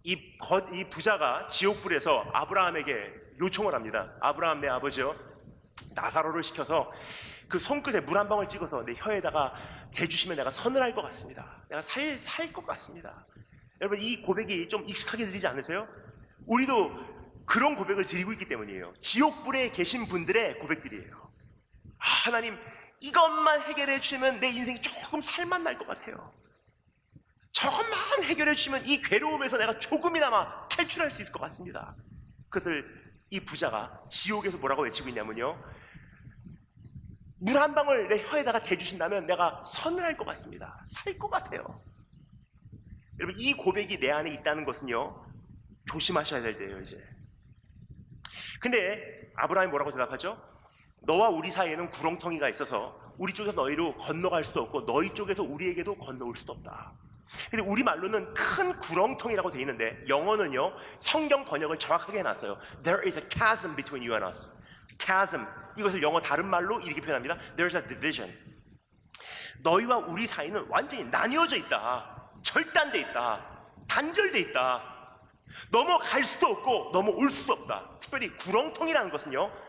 이 부자가 지옥불에서 아브라함에게 요청을 합니다. 아브라함, 내 아버지요, 나사로를 시켜서 그 손끝에 물 한 방울 찍어서 내 혀에다가 대주시면 내가 서늘할 것 같습니다. 내가 살 것 같습니다. 여러분, 이 고백이 좀 익숙하게 들리지 않으세요? 우리도 그런 고백을 드리고 있기 때문이에요. 지옥불에 계신 분들의 고백들이에요. 하나님, 이것만 해결해 주시면 내 인생이 조금 살만 날 것 같아요. 저것만 해결해 주시면 이 괴로움에서 내가 조금이나마 탈출할 수 있을 것 같습니다. 그것을 이 부자가 지옥에서 뭐라고 외치고 있냐면요, 물 한 방울 내 혀에다가 대주신다면 내가 서늘할 것 같습니다. 살 것 같아요. 여러분, 이 고백이 내 안에 있다는 것은요, 조심하셔야 될 때예요. 이제 근데 아브라함이 뭐라고 대답하죠? 너와 우리 사이에는 구렁텅이가 있어서 우리 쪽에서 너희로 건너갈 수도 없고 너희 쪽에서 우리에게도 건너올 수도 없다. 근데 우리말로는 큰 구렁텅이라고 되어 있는데 영어는요, 성경 번역을 정확하게 해놨어요. There is a chasm between you and us. chasm, 이것을 영어 다른 말로 이렇게 표현합니다. There's a division. 너희와 우리 사이는 완전히 나뉘어져 있다. 절단돼 있다. 단절돼 있다. 넘어갈 수도 없고 넘어올 수도 없다. 특별히 구렁텅이라는 것은요,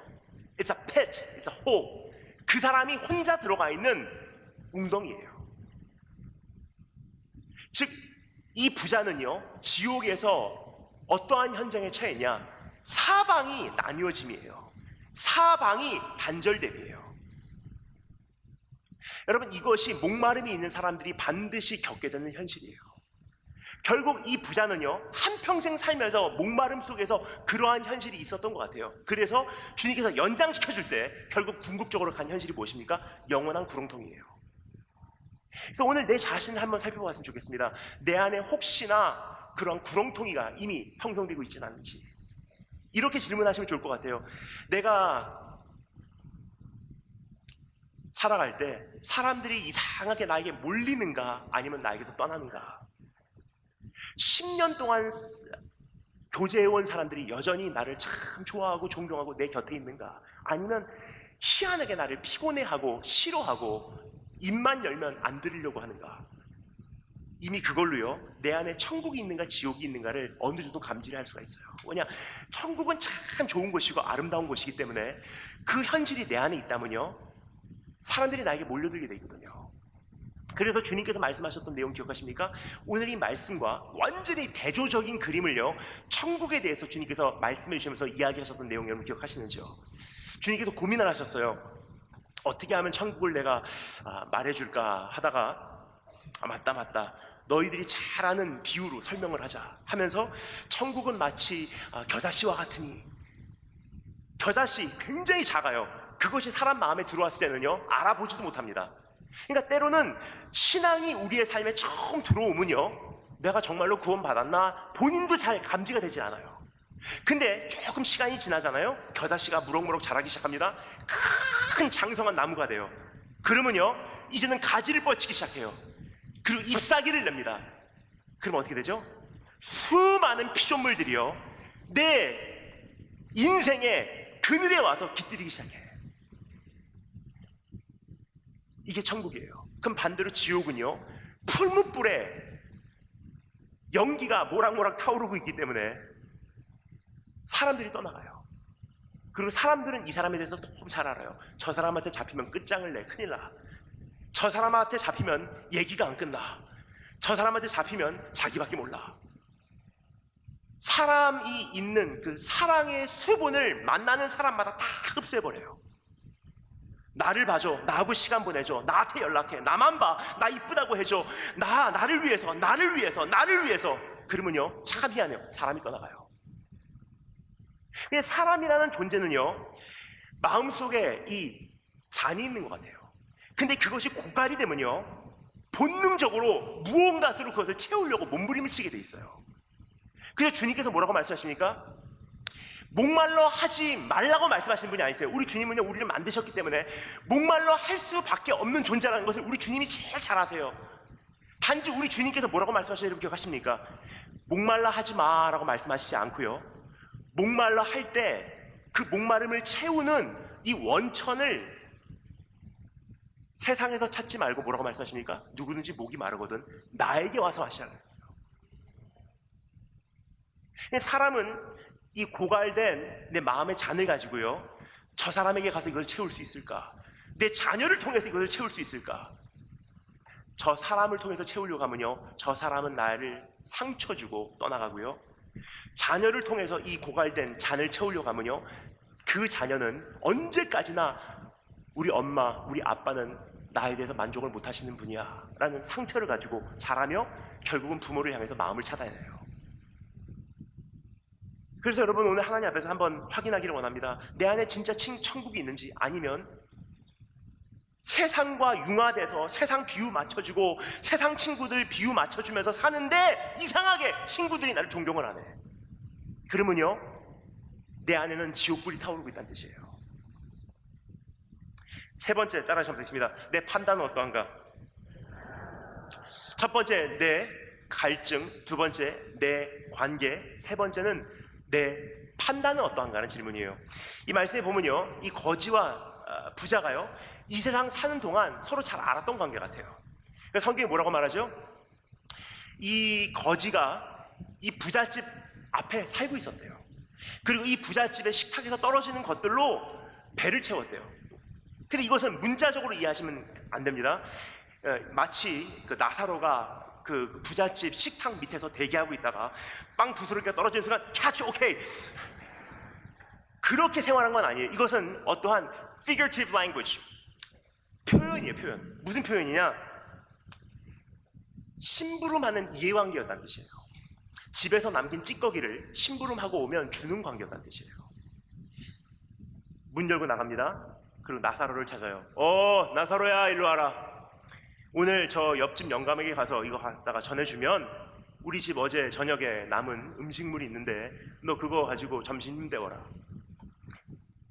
It's a pit, it's a hole. 그 사람이 혼자 들어가 있는 웅덩이에요. 즉, 이 부자는요, 지옥에서 어떠한 현장에 처했냐? 사방이 나뉘어짐이에요. 사방이 단절됨이에요. 여러분, 이것이 목마름이 있는 사람들이 반드시 겪게 되는 현실이에요. 결국 이 부자는요, 한평생 살면서 목마름 속에서 그러한 현실이 있었던 것 같아요. 그래서 주님께서 연장시켜줄 때 결국 궁극적으로 간 현실이 무엇입니까? 영원한 구렁텅이에요. 그래서 오늘 내 자신을 한번 살펴봤으면 좋겠습니다. 내 안에 혹시나 그런 구렁텅이가 이미 형성되고 있지는 않은지, 이렇게 질문하시면 좋을 것 같아요. 내가 살아갈 때 사람들이 이상하게 나에게 몰리는가, 아니면 나에게서 떠나는가? 10년 동안 교제해온 사람들이 여전히 나를 참 좋아하고 존경하고 내 곁에 있는가, 아니면 희한하게 나를 피곤해하고 싫어하고 입만 열면 안 들으려고 하는가? 이미 그걸로요, 내 안에 천국이 있는가 지옥이 있는가를 어느 정도 감지할 수가 있어요. 뭐냐, 천국은 참 좋은 곳이고 아름다운 곳이기 때문에 그 현실이 내 안에 있다면요, 사람들이 나에게 몰려들게 되거든요. 그래서 주님께서 말씀하셨던 내용 기억하십니까? 오늘 이 말씀과 완전히 대조적인 그림을요, 천국에 대해서 주님께서 말씀해 주시면서 이야기하셨던 내용 여러분 기억하시는지요? 주님께서 고민을 하셨어요. 어떻게 하면 천국을 내가 말해줄까 하다가, 맞다, 너희들이 잘 아는 비유로 설명을 하자 하면서, 천국은 마치 겨자씨와 같으니, 겨자씨 굉장히 작아요. 그것이 사람 마음에 들어왔을 때는요, 알아보지도 못합니다. 그러니까 때로는 신앙이 우리의 삶에 처음 들어오면요, 내가 정말로 구원받았나 본인도 잘 감지가 되지 않아요. 근데 조금 시간이 지나잖아요, 겨자씨가 무럭무럭 자라기 시작합니다. 큰 장성한 나무가 돼요. 그러면요, 이제는 가지를 뻗치기 시작해요. 그리고 잎사귀를 냅니다. 그럼 어떻게 되죠? 수많은 피조물들이요, 내 인생의 그늘에 와서 깃들이기 시작해요. 이게 천국이에요. 그럼 반대로 지옥은요, 풀무불에 연기가 모락모락 타오르고 있기 때문에 사람들이 떠나가요. 그리고 사람들은 이 사람에 대해서 너무 잘 알아요. 저 사람한테 잡히면 끝장을 내, 큰일 나. 저 사람한테 잡히면 얘기가 안 끝나. 저 사람한테 잡히면 자기밖에 몰라. 사람이 있는 그 사랑의 수분을 만나는 사람마다 다 흡수해버려요. 나를 봐줘, 나하고 시간 보내줘, 나한테 연락해, 나만 봐, 나 이쁘다고 해줘, 나를 위해서, 나를 위해서, 나를 위해서. 그러면요, 참 희한해요. 사람이 떠나가요. 근데 사람이라는 존재는요, 마음속에 이 잔이 있는 것 같아요. 근데 그것이 고갈이 되면요, 본능적으로 무언가로 그것을 채우려고 몸부림을 치게 돼 있어요. 그래서 주님께서 뭐라고 말씀하십니까? 목말라 하지 말라고 말씀하시는 분이 아니세요. 우리 주님은요, 우리를 만드셨기 때문에 목말라 할 수밖에 없는 존재라는 것을 우리 주님이 제일 잘 아세요. 단지 우리 주님께서 뭐라고 말씀하시는지 기억하십니까? 목말라 하지 마라고 말씀하시지 않고요, 목말라 할 때 그 목마름을 채우는 이 원천을 세상에서 찾지 말고 뭐라고 말씀하십니까? 누구든지 목이 마르거든 나에게 와서 마시라고 했어요. 사람은 이 고갈된 내 마음의 잔을 가지고요, 저 사람에게 가서 이걸 채울 수 있을까? 내 자녀를 통해서 이것을 채울 수 있을까? 저 사람을 통해서 채우려고 하면요, 저 사람은 나를 상처 주고 떠나가고요, 자녀를 통해서 이 고갈된 잔을 채우려고 하면요, 그 자녀는 언제까지나 우리 엄마, 우리 아빠는 나에 대해서 만족을 못 하시는 분이야 라는 상처를 가지고 자라며 결국은 부모를 향해서 마음을 찾아내요. 그래서 여러분, 오늘 하나님 앞에서 한번 확인하기를 원합니다. 내 안에 진짜 천국이 있는지, 아니면 세상과 융화돼서 세상 비유 맞춰주고 세상 친구들 비유 맞춰주면서 사는데 이상하게 친구들이 나를 존경을 안 해. 그러면요, 내 안에는 지옥불이 타오르고 있다는 뜻이에요. 세 번째, 따라하시면 되겠습니다. 내 판단은 어떠한가? 첫 번째, 내 갈증. 두 번째, 내 관계. 세 번째는 내 판단은 어떠한가는 질문이에요. 이 말씀에 보면요, 이 거지와 부자가요, 이 세상 사는 동안 서로 잘 알았던 관계 같아요. 그래서 성경이 뭐라고 말하죠? 이 거지가 이 부잣집 앞에 살고 있었대요. 그리고 이 부잣집의 식탁에서 떨어지는 것들로 배를 채웠대요. 근데 이것은 문자적으로 이해하시면 안 됩니다. 마치 그 나사로가 그 부잣집 식탁 밑에서 대기하고 있다가 빵 부스러기가 떨어지는 순간 catch, 오케이, 그렇게 생활한 건 아니에요. 이것은 어떠한 figurative language, 표현이에요. 표현. 무슨 표현이냐? 심부름하는 이해관계였다는 뜻이에요. 집에서 남긴 찌꺼기를 심부름하고 오면 주는 관계였다는 뜻이에요. 문 열고 나갑니다. 그리고 나사로를 찾아요. 나사로야, 일로 와라. 오늘 저 옆집 영감에게 가서 이거 갖다가 전해주면 우리 집 어제 저녁에 남은 음식물이 있는데 너 그거 가지고 점심 힘내워라.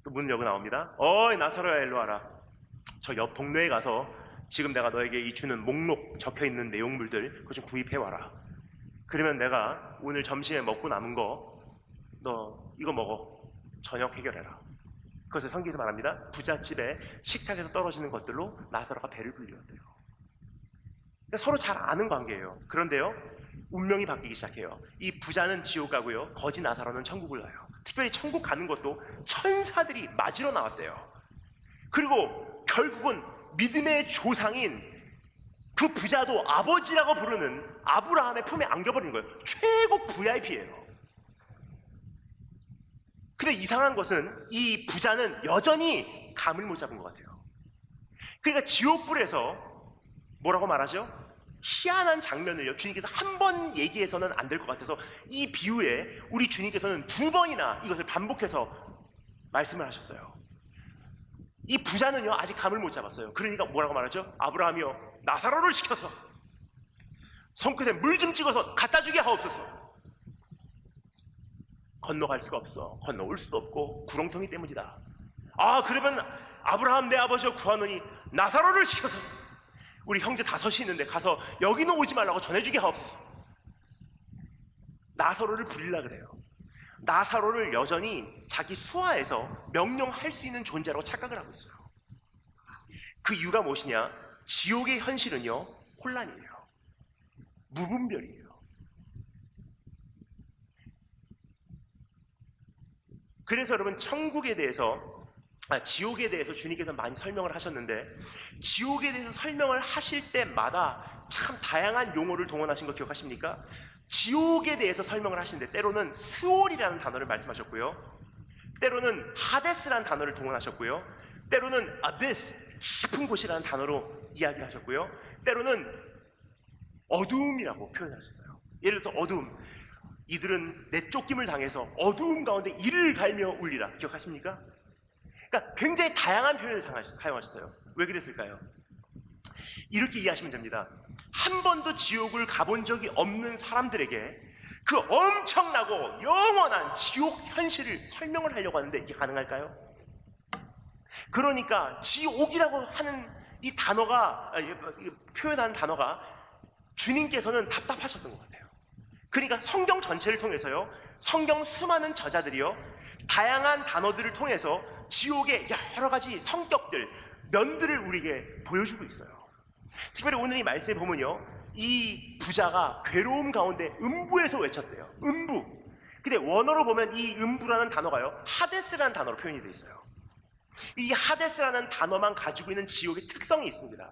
또 문 열고 나옵니다. 나사로야, 일로 와라. 저 옆 동네에 가서 지금 내가 너에게 이 주는 목록 적혀있는 내용물들 그거 좀 구입해와라. 그러면 내가 오늘 점심에 먹고 남은 거 너 이거 먹어. 저녁 해결해라. 그것을 성경에서 말합니다. 부잣집에 식탁에서 떨어지는 것들로 나사로가 배를 불렸대요. 그러니까 서로 잘 아는 관계예요. 그런데요, 운명이 바뀌기 시작해요. 이 부자는 지옥 가고요, 거지 나사로는 천국을 가요. 특별히 천국 가는 것도 천사들이 맞으러 나왔대요. 그리고 결국은 믿음의 조상인 그 부자도 아버지라고 부르는 아브라함의 품에 안겨버리는 거예요. 최고 VIP예요. 근데 이상한 것은 이 부자는 여전히 감을 못 잡은 것 같아요. 그러니까 지옥불에서 뭐라고 말하죠? 희한한 장면을요, 주님께서 한 번 얘기해서는 안 될 것 같아서 이 비유에 우리 주님께서는 두 번이나 이것을 반복해서 말씀을 하셨어요. 이 부자는요, 아직 감을 못 잡았어요. 그러니까 뭐라고 말하죠? 아브라함이요, 나사로를 시켜서 손끝에 물 좀 찍어서 갖다 주게 하옵소서. 건너갈 수가 없어. 건너올 수도 없고 구렁텅이 때문이다. 그러면 아브라함 내 아버지여 구하노니 나사로를 시켜서 우리 형제 5이 있는데 가서 여기는 오지 말라고 전해주게 하옵소서. 나사로를 부리려 그래요. 나사로를 여전히 자기 수하에서 명령할 수 있는 존재라고 착각을 하고 있어요. 그 이유가 무엇이냐? 지옥의 현실은요, 혼란이에요. 무분별이에요. 그래서 여러분 천국에 대해서 지옥에 대해서 주님께서 많이 설명을 하셨는데 지옥에 대해서 설명을 하실 때마다 참 다양한 용어를 동원하신 거 기억하십니까? 지옥에 대해서 설명을 하시는데 때로는 스올이라는 단어를 말씀하셨고요, 때로는 하데스라는 단어를 동원하셨고요, 때로는 아비스, 깊은 곳이라는 단어로 이야기하셨고요, 때로는 어두움이라고 표현하셨어요. 예를 들어서 어두움, 이들은 내쫓김을 당해서 어두움 가운데 이를 갈며 울리라. 기억하십니까? 그러니까 굉장히 다양한 표현을 사용하셨어요. 왜 그랬을까요? 이렇게 이해하시면 됩니다. 한 번도 지옥을 가본 적이 없는 사람들에게 그 엄청나고 영원한 지옥 현실을 설명을 하려고 하는데 이게 가능할까요? 그러니까 지옥이라고 하는 이 단어가, 표현하는 단어가 주님께서는 답답하셨던 것 같아요. 그러니까 성경 전체를 통해서요, 성경 수많은 저자들이요, 다양한 단어들을 통해서 지옥의 여러 가지 성격들, 면들을 우리에게 보여주고 있어요. 특별히 오늘 이 말씀에 보면요, 이 부자가 괴로움 가운데 음부에서 외쳤대요. 음부. 근데 원어로 보면 이 음부라는 단어가요, 하데스라는 단어로 표현이 되어 있어요. 이 하데스라는 단어만 가지고 있는 지옥의 특성이 있습니다.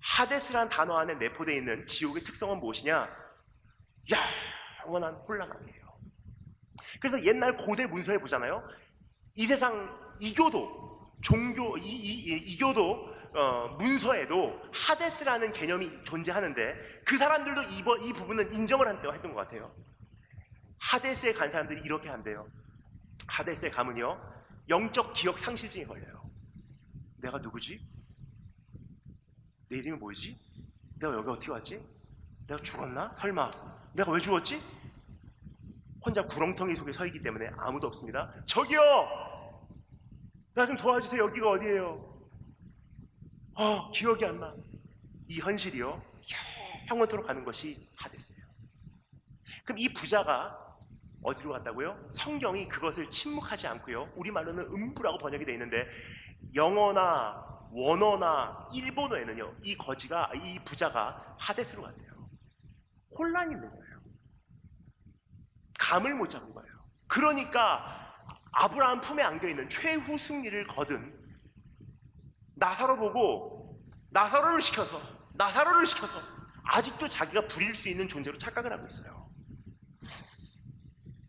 하데스라는 단어 안에 내포되어 있는 지옥의 특성은 무엇이냐? 영원한 혼란함이에요. 그래서 옛날 고대 문서에 보잖아요, 이 세상 이교도, 종교, 이교도 문서에도 하데스라는 개념이 존재하는데 그 사람들도 이 부분은 인정을 했던 것 같아요. 하데스에 간 사람들이 이렇게 한대요. 하데스에 가면요, 영적 기억 상실증이 걸려요. 내가 누구지? 내 이름이 뭐지? 내가 여기 어떻게 왔지? 내가 죽었나? 설마 내가 왜 죽었지? 혼자 구렁텅이 속에 서 있기 때문에 아무도 없습니다. 저기요! 나 좀 도와주세요. 여기가 어디예요? 기억이 안 나. 이 현실이요, 영원토록 가는 것이 하데스예요. 그럼 이 부자가 어디로 갔다고요? 성경이 그것을 침묵하지 않고요, 우리말로는 음부라고 번역이 되어 있는데 영어나 원어나 일본어에는요, 이 부자가 하데스로 갔대요. 혼란이 있는 거예요. 감을 못 잡은 거예요. 그러니까 아브라함 품에 안겨있는 최후 승리를 거둔 나사로 보고 나사로를 시켜서 아직도 자기가 부릴 수 있는 존재로 착각을 하고 있어요.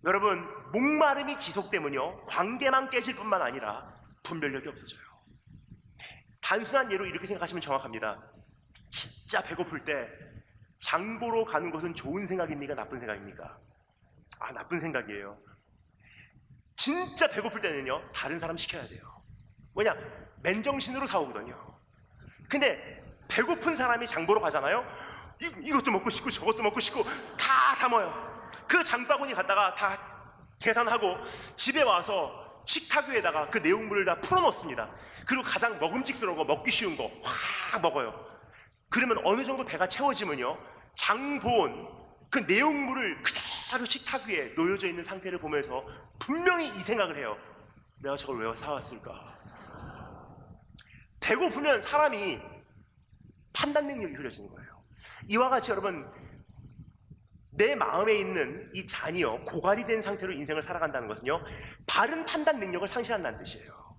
여러분, 목마름이 지속되면요, 관계만 깨질 뿐만 아니라 분별력이 없어져요. 단순한 예로 이렇게 생각하시면 정확합니다. 진짜 배고플 때 장보러 가는 것은 좋은 생각입니까? 나쁜 생각입니까? 나쁜 생각이에요. 진짜 배고플 때는요, 다른 사람 시켜야 돼요. 뭐냐? 맨정신으로 사오거든요. 근데 배고픈 사람이 장보러 가잖아요. 이것도 먹고 싶고 저것도 먹고 싶고 다 담아요. 그 장바구니 갖다가 다 계산하고 집에 와서 식탁 위에다가 그 내용물을 다 풀어놓습니다. 그리고 가장 먹음직스러운 거, 먹기 쉬운 거 확 먹어요. 그러면 어느 정도 배가 채워지면요, 장본 그 내용물을 그대로 식탁 위에 놓여져 있는 상태를 보면서 분명히 이 생각을 해요. 내가 저걸 왜 사왔을까? 배고프면 사람이 판단 능력이 흐려지는 거예요. 이와 같이 여러분, 내 마음에 있는 이 잔이요, 고갈이 된 상태로 인생을 살아간다는 것은요, 바른 판단 능력을 상실한다는 뜻이에요.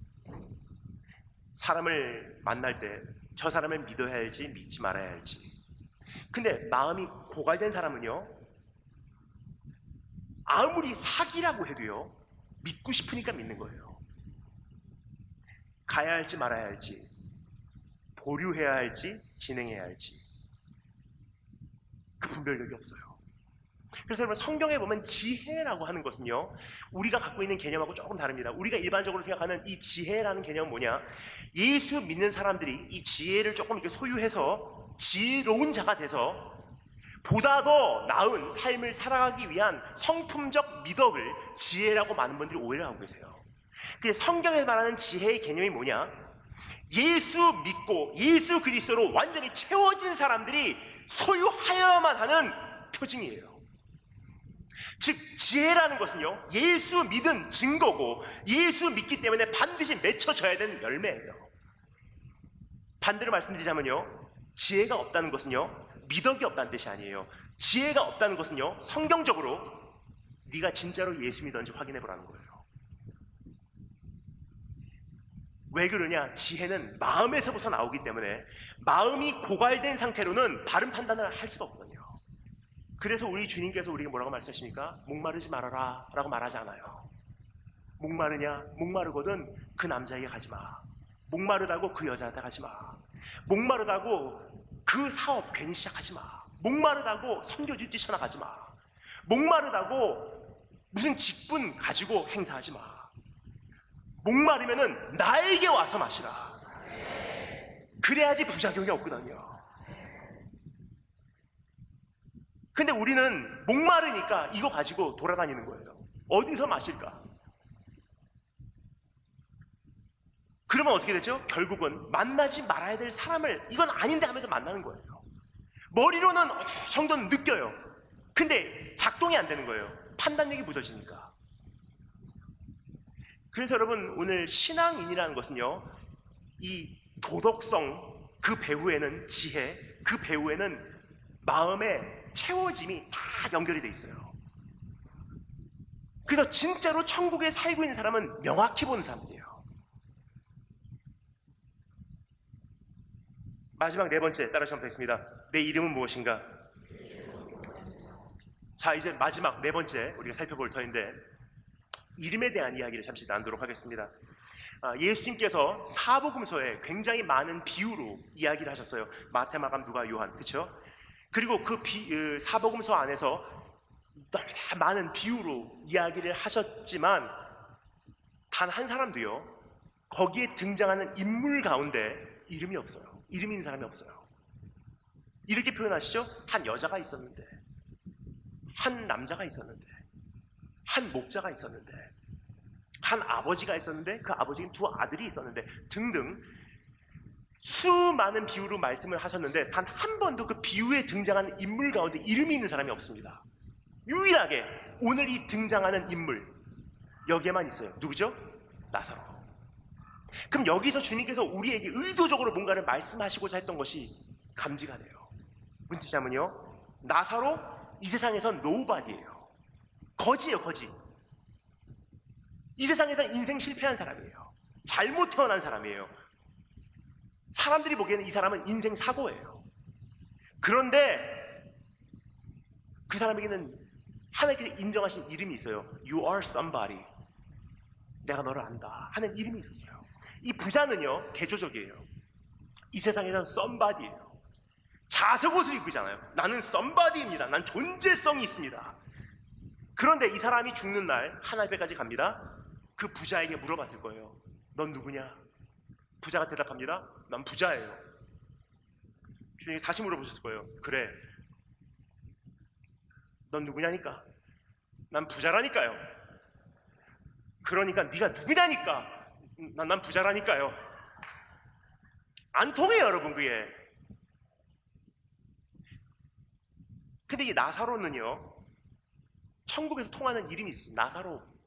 사람을 만날 때 저 사람을 믿어야 할지 믿지 말아야 할지. 근데 마음이 고갈된 사람은요, 아무리 사기라고 해도요, 믿고 싶으니까 믿는 거예요. 가야 할지 말아야 할지, 보류해야 할지 진행해야 할지, 그 분별력이 없어요. 그래서 여러분, 성경에 보면 지혜라고 하는 것은요, 우리가 갖고 있는 개념하고 조금 다릅니다. 우리가 일반적으로 생각하는 이 지혜라는 개념은 뭐냐? 예수 믿는 사람들이 이 지혜를 조금 이렇게 소유해서 지혜로운 자가 돼서 보다 더 나은 삶을 살아가기 위한 성품적 미덕을 지혜라고 많은 분들이 오해를 하고 계세요. 근데 성경에 말하는 지혜의 개념이 뭐냐? 예수 믿고 예수 그리스도로 완전히 채워진 사람들이 소유하여야만 하는 표징이에요. 즉, 지혜라는 것은요, 예수 믿은 증거고 예수 믿기 때문에 반드시 맺혀져야 되는 열매예요. 반대로 말씀드리자면요, 지혜가 없다는 것은요, 미덕이 없다는 뜻이 아니에요. 지혜가 없다는 것은요, 성경적으로 네가 진짜로 예수 믿었는지 확인해 보라는 거예요. 왜 그러냐? 지혜는 마음에서부터 나오기 때문에 마음이 고갈된 상태로는 바른 판단을 할 수가 없거든요. 그래서 우리 주님께서 우리에게 뭐라고 말씀하십니까? 목마르지 말아라 라고 말하지 않아요. 목마르냐? 목마르거든 그 남자에게 가지 마. 목마르다고 그 여자한테 가지 마. 목마르다고 그 사업 괜히 시작하지 마. 목마르다고 선교지 뛰쳐나가지 마. 목마르다고 무슨 직분 가지고 행사하지 마. 목마르면은 나에게 와서 마시라. 그래야지 부작용이 없거든요. 근데 우리는 목마르니까 이거 가지고 돌아다니는 거예요. 어디서 마실까? 그러면 어떻게 되죠? 결국은 만나지 말아야 될 사람을 이건 아닌데 하면서 만나는 거예요. 머리로는 어느 정도는 느껴요. 근데 작동이 안 되는 거예요. 판단력이 무뎌지니까. 그래서 여러분, 오늘 신앙인이라는 것은요, 이 도덕성, 그 배후에는 지혜, 그 배후에는 마음의 채워짐이 다 연결이 돼 있어요. 그래서 진짜로 천국에 살고 있는 사람은 명확히 보는 사람들이에요. 마지막 네 번째 따라서 한번 하겠습니다. 내 이름은 무엇인가? 자, 이제 마지막 네 번째 우리가 살펴볼 터인데, 이름에 대한 이야기를 잠시 나누도록 하겠습니다. 예수님께서 사복음서에 굉장히 많은 비유로 이야기를 하셨어요. 마태, 마감, 누가, 요한, 그렇죠? 그리고 그 사복음서 안에서 너무나 많은 비유로 이야기를 하셨지만 단 한 사람도요, 거기에 등장하는 인물 가운데 이름이 없어요. 이름 있는 사람이 없어요. 이렇게 표현하시죠? 한 여자가 있었는데, 한 남자가 있었는데, 한 목자가 있었는데, 한 아버지가 있었는데, 그 아버지는 두 아들이 있었는데 등등 수많은 비유로 말씀을 하셨는데 단 한 번도 그 비유에 등장하는 인물 가운데 이름이 있는 사람이 없습니다. 유일하게 오늘 이 등장하는 인물 여기에만 있어요. 누구죠? 나사로. 그럼 여기서 주님께서 우리에게 의도적으로 뭔가를 말씀하시고자 했던 것이 감지가 돼요. 무슨 뜻이냐면요, 나사로 이 세상에선 노바디예요. 거지예요, 거지. 이 세상에선 인생 실패한 사람이에요. 잘못 태어난 사람이에요. 사람들이 보기에는 이 사람은 인생 사고예요. 그런데 그 사람에게는 하나님께서 인정하신 이름이 있어요. You are somebody. 내가 너를 안다 하는 이름이 있었어요. 이 부자는요, 개조적이에요. 이 세상에선 somebody예요. 자색 옷을 입고 있잖아요. 나는 somebody입니다. 난 존재성이 있습니다. 그런데 이 사람이 죽는 날 하나님 앞에까지 갑니다. 그 부자에게 물어봤을 거예요. 넌 누구냐? 부자가 대답합니다. 난 부자예요. 주님이 다시 물어보셨을 거예요. 그래, 넌 누구냐니까? 난 부자라니까요. 그러니까 네가 누구냐니까? 난 부자라니까요. 안 통해요, 여러분, 그게. 근데 이 나사로는요, 천국에서 통하는 이름이 있습니다. 나사로.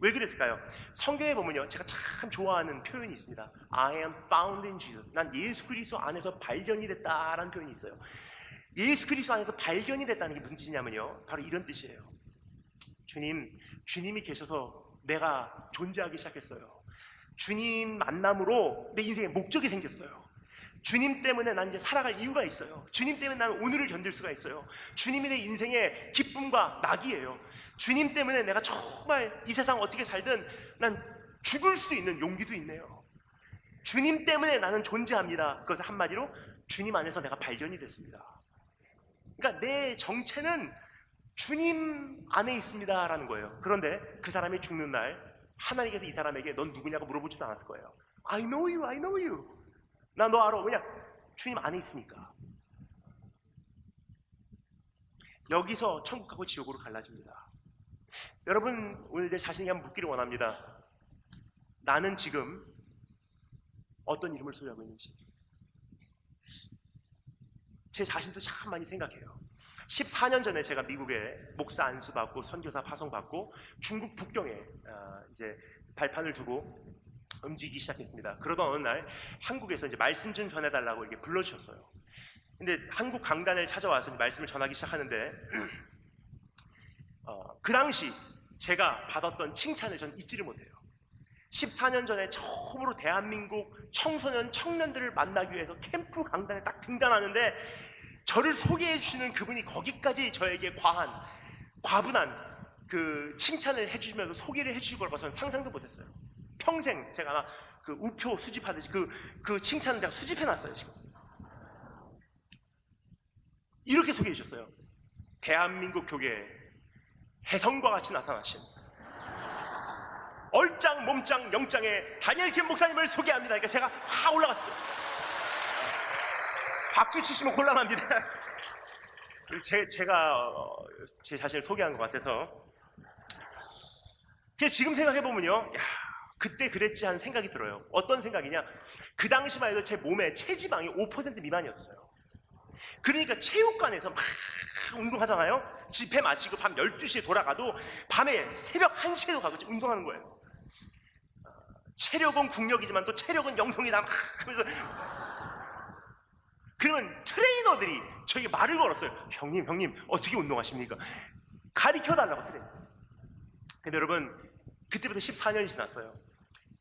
왜 그랬을까요? 성경에 보면요, 제가 참 좋아하는 표현이 있습니다. I am found in Jesus. 난 예수 그리스도 안에서 발견이 됐다라는 표현이 있어요. 예수 그리스도 안에서 발견이 됐다는 게 무슨 뜻이냐면요, 바로 이런 뜻이에요. 주님이 계셔서 내가 존재하기 시작했어요. 주님 만남으로 내 인생에 목적이 생겼어요. 주님 때문에 난 이제 살아갈 이유가 있어요. 주님 때문에 나는 오늘을 견딜 수가 있어요. 주님이 내 인생의 기쁨과 낙이에요. 주님 때문에 내가 정말 이 세상 어떻게 살든 난 죽을 수 있는 용기도 있네요. 주님 때문에 나는 존재합니다. 그것을 한마디로 주님 안에서 내가 발견이 됐습니다. 그러니까 내 정체는 주님 안에 있습니다 라는 거예요. 그런데 그 사람이 죽는 날 하나님께서 이 사람에게 넌 누구냐고 물어보지도 않았을 거예요. I know you, I know you. 나 너 알아. 왜냐? 주님 안에 있으니까. 여기서 천국하고 지옥으로 갈라집니다. 여러분, 오늘 내 자신에게 한번 묻기를 원합니다. 나는 지금 어떤 이름을 소유하고 있는지. 제 자신도 참 많이 생각해요. 14년 전에 제가 미국에 목사 안수 받고 선교사 파송 받고 중국 북경에 이제 발판을 두고 움직이기 시작했습니다. 그러던 어느 날 한국에서 이제 말씀 좀 전해달라고 이렇게 불러주셨어요. 근데 한국 강단을 찾아와서 말씀을 전하기 시작하는데 그 당시 제가 받았던 칭찬을 전 잊지를 못해요. 14년 전에 처음으로 대한민국 청소년 청년들을 만나기 위해서 캠프 강단에 딱 등단하는데 저를 소개해 주시는 그분이 거기까지 저에게 과분한 그 칭찬을 해주시면서 소개를 해주실 거라고 저는 상상도 못했어요. 평생 제가 아마 그 우표 수집하듯이 그 칭찬을 제가 수집해놨어요. 지금 이렇게 소개해 주셨어요. 대한민국 교계에 혜성과 같이 나타나신 얼짱 몸짱 영짱의 다니엘 김 목사님을 소개합니다. 그러니까 제가 확 올라갔어요. 박수 치시면 곤란합니다. 제가 제 자신을 소개한 것 같아서. 그래서 지금 생각해보면요, 야, 그때 그랬지 하는 생각이 들어요. 어떤 생각이냐, 그 당시만 해도 제 몸에 체지방이 5% 미만이었어요. 그러니까 체육관에서 막 운동하잖아요. 집회 마치고 밤 12시에 돌아가도 밤에 새벽 1시에도 가고 운동하는 거예요. 체력은 국력이지만 또 체력은 영성이다 막 하면서. 그러면 트레이너들이 저에게 말을 걸었어요. 형님 어떻게 운동하십니까? 가르쳐달라고 트레이너. 근데 여러분, 그때부터 14년이 지났어요.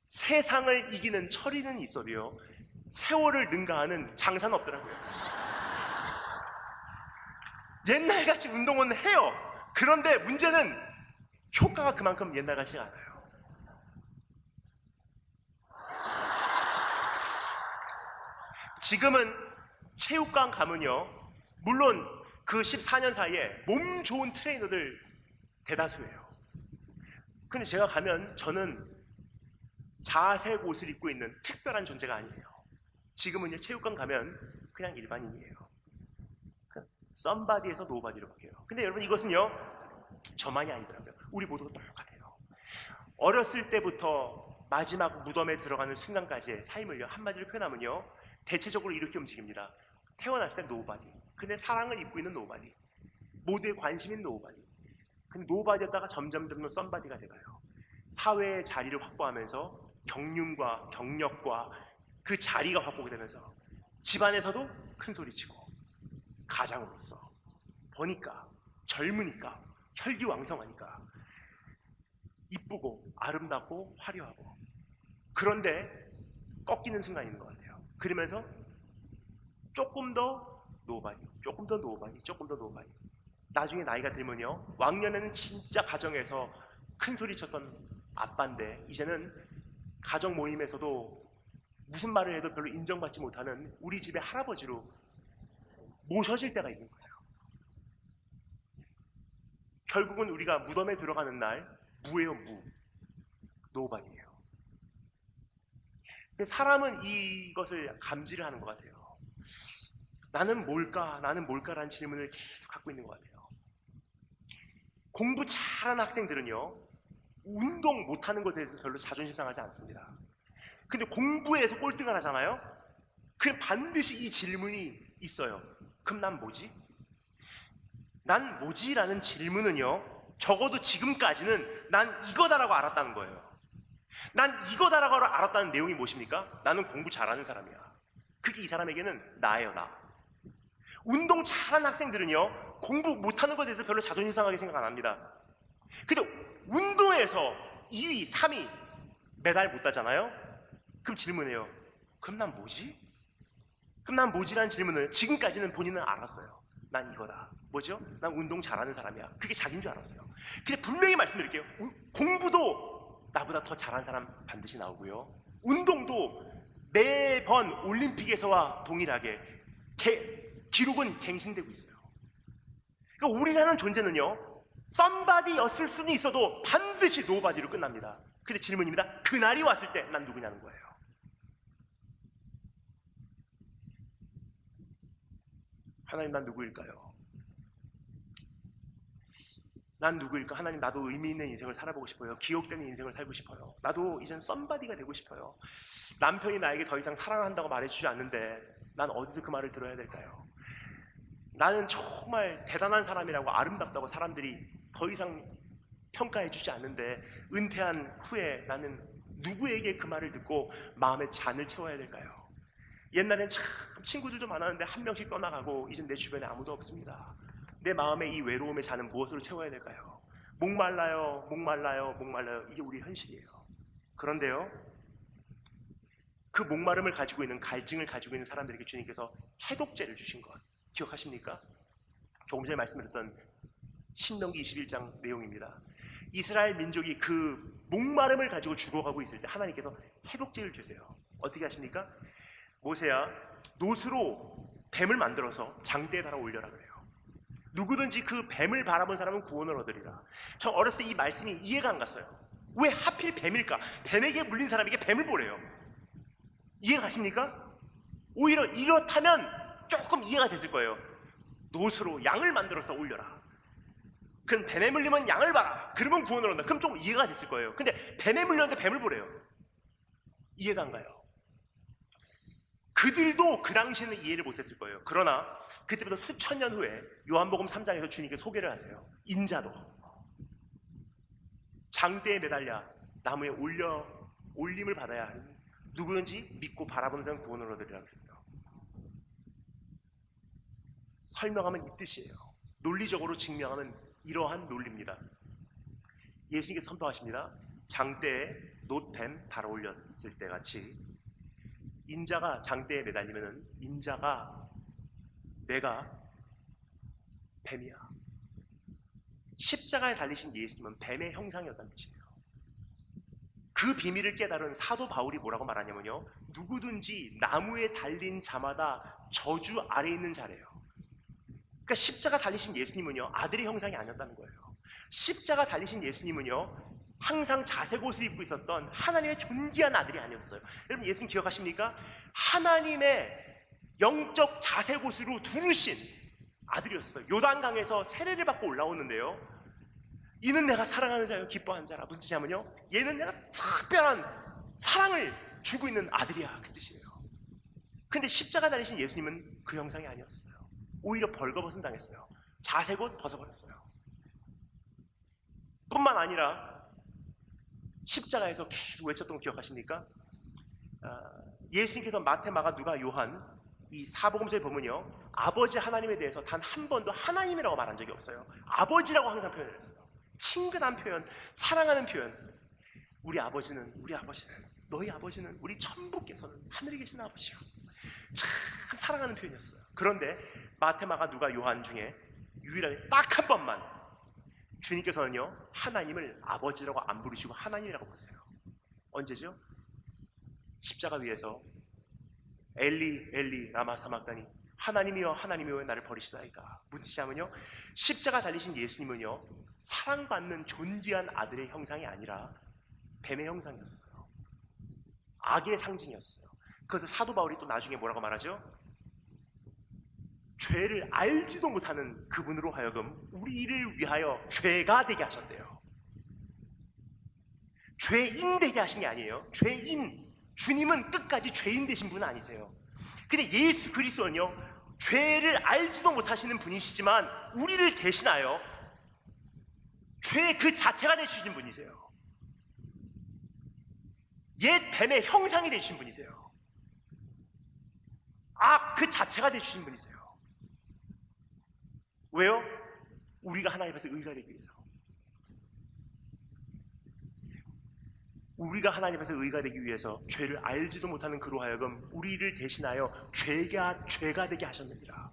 세상을 이기는 철이는 있어도요, 세월을 능가하는 장사는 없더라고요. 옛날같이 운동은 해요. 그런데 문제는 효과가 그만큼 옛날같이 않아요. 지금은 체육관 가면요, 물론 그 14년 사이에 몸 좋은 트레이너들 대다수예요. 근데 제가 가면 저는 자색 옷을 입고 있는 특별한 존재가 아니에요. 지금은요, 체육관 가면 그냥 일반인이에요. 썸바디에서 노바디로 바뀌어요. 근데 여러분, 이것은요, 저만이 아니더라고요. 우리 모두가 똑같아요. 어렸을 때부터 마지막 무덤에 들어가는 순간까지의 삶을요, 한마디로 표현하면요, 대체적으로 이렇게 움직입니다. 태어났을 때 노바디. 근데 사랑을 입고 있는 노바디. 모두의 관심인 노바디. 근데 노바디였다가 점점 썸바디가 돼가요. 사회의 자리를 확보하면서 경륜과 경력과 그 자리가 확보가 되면서 집안에서도 큰 소리치고, 가장으로서 보니까 젊으니까 혈기왕성하니까 이쁘고 아름답고 화려하고, 그런데 꺾이는 순간이 있는 것 같아요. 그러면서 조금 더 노바디, 조금 더 노바디, 조금 더 노바디. 나중에 나이가 들면요, 왕년에는 진짜 가정에서 큰 소리 쳤던 아빠인데 이제는 가정 모임에서도 무슨 말을 해도 별로 인정받지 못하는 우리 집의 할아버지로 모셔질 때가 있는 거예요. 결국은 우리가 무덤에 들어가는 날 무예요, 무. 노바디예요. 근데 사람은 이것을 감지를 하는 것 같아요. 나는 뭘까? 나는 뭘까라는 질문을 계속 갖고 있는 것 같아요. 공부 잘하는 학생들은요, 운동 못하는 것에 대해서 별로 자존심 상하지 않습니다. 근데 공부에서 꼴등을 하잖아요? 그럼 반드시 이 질문이 있어요. 그럼 난 뭐지? 난 뭐지? 라는 질문은요, 적어도 지금까지는 난 이거다라고 알았다는 거예요. 난 이거다라고 알았다는 내용이 무엇입니까? 나는 공부 잘하는 사람이야. 그게 이 사람에게는 나예요, 나. 운동 잘하는 학생들은요, 공부 못하는 것에 대해서 별로 자존심 상하게 생각 안 합니다. 근데 운동에서 2위, 3위 메달 못 따잖아요? 그럼 질문해요. 그럼 난 뭐지? 그럼 난 뭐지라는 질문을 지금까지는 본인은 알았어요. 난 이거다. 뭐죠? 난 운동 잘하는 사람이야. 그게 자기인 줄 알았어요. 근데 분명히 말씀드릴게요. 공부도 나보다 더 잘하는 사람 반드시 나오고요, 운동도 매번 올림픽에서와 동일하게 기록은 갱신되고 있어요. 그러니까 우리라는 존재는요, 썸바디였을 수는 있어도 반드시 노바디로 끝납니다. 근데 질문입니다. 그날이 왔을 때 난 누구냐는 거예요. 하나님, 난 누구일까요? 난 누구일까? 하나님, 나도 의미 있는 인생을 살아보고 싶어요. 기억되는 인생을 살고 싶어요. 나도 이젠 썸바디가 되고 싶어요. 남편이 나에게 더 이상 사랑한다고 말해주지 않는데 난 어디서 그 말을 들어야 될까요? 나는 정말 대단한 사람이라고, 아름답다고 사람들이 더 이상 평가해주지 않는데 은퇴한 후에 나는 누구에게 그 말을 듣고 마음의 잔을 채워야 될까요? 옛날엔 참 친구들도 많았는데 한 명씩 떠나가고 이젠 내 주변에 아무도 없습니다. 내 마음의 이 외로움의 잔은 무엇으로 채워야 될까요? 목말라요, 목말라요, 목말라요. 이게 우리 현실이에요. 그런데요, 그 목마름을 가지고 있는, 갈증을 가지고 있는 사람들에게 주님께서 해독제를 주신 것 기억하십니까? 조금 전에 말씀드렸던 신명기 21장 내용입니다. 이스라엘 민족이 그 목마름을 가지고 죽어가고 있을 때 하나님께서 해독제를 주세요. 어떻게 하십니까? 모세야, 놋으로 뱀을 만들어서 장대에 달아 올려라 그래요. 누구든지 그 뱀을 바라본 사람은 구원을 얻으리라. 저 어렸을 때 이 말씀이 이해가 안 갔어요. 왜 하필 뱀일까? 뱀에게 물린 사람에게 뱀을 보래요. 이해가 가십니까? 오히려 이렇다면 조금 이해가 됐을 거예요. 놋으로 양을 만들어서 올려라. 그럼 뱀에 물리면 양을 봐라. 그러면 구원을 얻는다. 그럼 좀 이해가 됐을 거예요. 근데 뱀에 물렸는데 뱀을 보래요. 이해가 안 가요. 그들도 그 당시에는 이해를 못했을 거예요. 그러나 그때부터 수천 년 후에 요한복음 3장에서 주님께 소개를 하세요. 인자도 장대에 매달려 나무에 올림을 받아야 하는 누구든지 믿고 바라보는 자는 구원을 얻으리라 그랬어요. 설명하면 이 뜻이에요. 논리적으로 증명하면 이러한 논리입니다. 예수님께서 선포하십니다. 장대에 놋뱀 달아 올렸을 때 같이 인자가 장대에 매달리면 인자가 내가 뱀이야. 십자가에 달리신 예수님은 뱀의 형상이었다는 뜻이에요. 그 비밀을 깨달은 사도 바울이 뭐라고 말하냐면요, 누구든지 나무에 달린 자마다 저주 아래에 있는 자래요. 그러니까 십자가 달리신 예수님은요, 아들의 형상이 아니었다는 거예요. 십자가 달리신 예수님은요, 항상 자색 옷을 입고 있었던 하나님의 존귀한 아들이 아니었어요. 여러분, 예수님 기억하십니까? 하나님의 영적 자색 옷으로 두르신 아들이었어요. 요단강에서 세례를 받고 올라오는데요, 이는 내가 사랑하는 자요 기뻐하는 자라. 무슨 뜻이냐면요, 얘는 내가 특별한 사랑을 주고 있는 아들이야, 그 뜻이에요. 근데 십자가 달리신 예수님은 그 형상이 아니었어요. 오히려 벌거벗음 당했어요. 자색 옷 벗어버렸어요. 뿐만 아니라 십자가에서 계속 외쳤던 거 기억하십니까? 예수님께서 마태, 마가, 누가, 요한 이 사복음서에 보면요, 아버지 하나님에 대해서 단 한 번도 하나님이라고 말한 적이 없어요. 아버지라고 항상 표현을 했어요. 친근한 표현, 사랑하는 표현. 우리 아버지는, 너희 아버지는, 우리 천부께서는 하늘에 계신 아버지요. 참 사랑하는 표현이었어요. 그런데 마태, 마가, 누가, 요한 중에 유일하게 딱 한 번만 주님께서는요, 하나님을 아버지라고 안 부르시고 하나님이라고 부르세요. 언제죠? 십자가 위에서 엘리 엘리 라마 사막다니, 하나님이여 하나님이여 왜 나를 버리시나이까. 무슨 뜻이냐면요, 십자가 달리신 예수님은요, 사랑받는 존귀한 아들의 형상이 아니라 뱀의 형상이었어요. 악의 상징이었어요. 그래서 사도 바울이 또 나중에 뭐라고 말하죠? 죄를 알지도 못하는 그분으로 하여금 우리를 위하여 죄가 되게 하셨대요. 죄인 되게 하신 게 아니에요. 죄인, 주님은 끝까지 죄인 되신 분은 아니세요. 근데 예수 그리스도는요, 죄를 알지도 못하시는 분이시지만 우리를 대신하여 죄 그 자체가 되시는 분이세요. 옛 뱀의 형상이 되신 분이세요. 악 그 자체가 되신 분이세요. 왜요? 우리가 하나님 앞에서 의가 되기 위해서. 우리가 하나님 앞에서 의가 되기 위해서 죄를 알지도 못하는 그로 하여금 우리를 대신하여 죄가 되게 하셨느니라.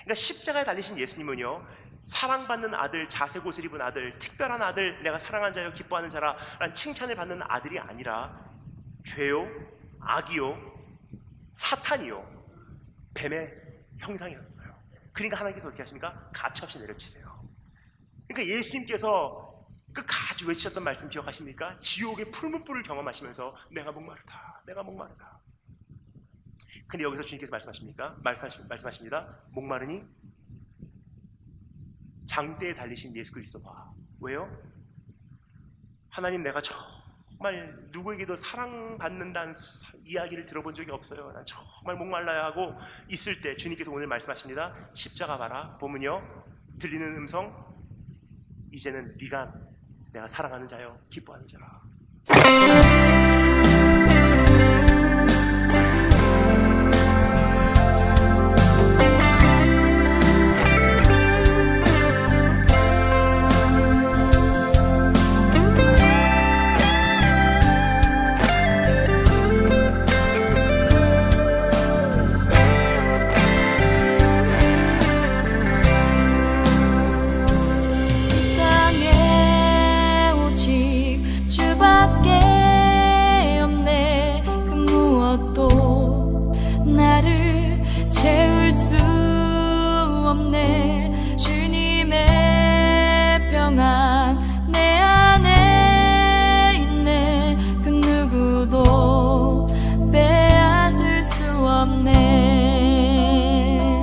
그러니까 십자가에 달리신 예수님은요, 사랑받는 아들, 자색 옷을 입은 아들, 특별한 아들, 내가 사랑하는 자요 기뻐하는 자라 라는 칭찬을 받는 아들이 아니라 죄요, 악이요, 사탄이요, 뱀의 형상이었어요. 그러니까 하나님께서 어떻게 하십니까? 가차없이 내려치세요. 그러니까 예수님께서 끝까지 외치셨던 말씀 기억하십니까? 지옥의 풀무불을 경험하시면서 내가 목마르다, 내가 목마르다. 근데 여기서 주님께서 말씀하십니다. 목마르니 장대에 달리신 예수 그리스도 봐. 왜요? 하나님, 내가 정말 누구에게도 사랑받는다는 이야기를 들어본 적이 없어요. 난 정말 목말라야 하고 있을 때 주님께서 오늘 말씀하십니다. 십자가 봐라. 보면요, 들리는 음성, 이제는 네가 내가 사랑하는 자요 기뻐하는 자라. 채울 수 없네 주님의 평안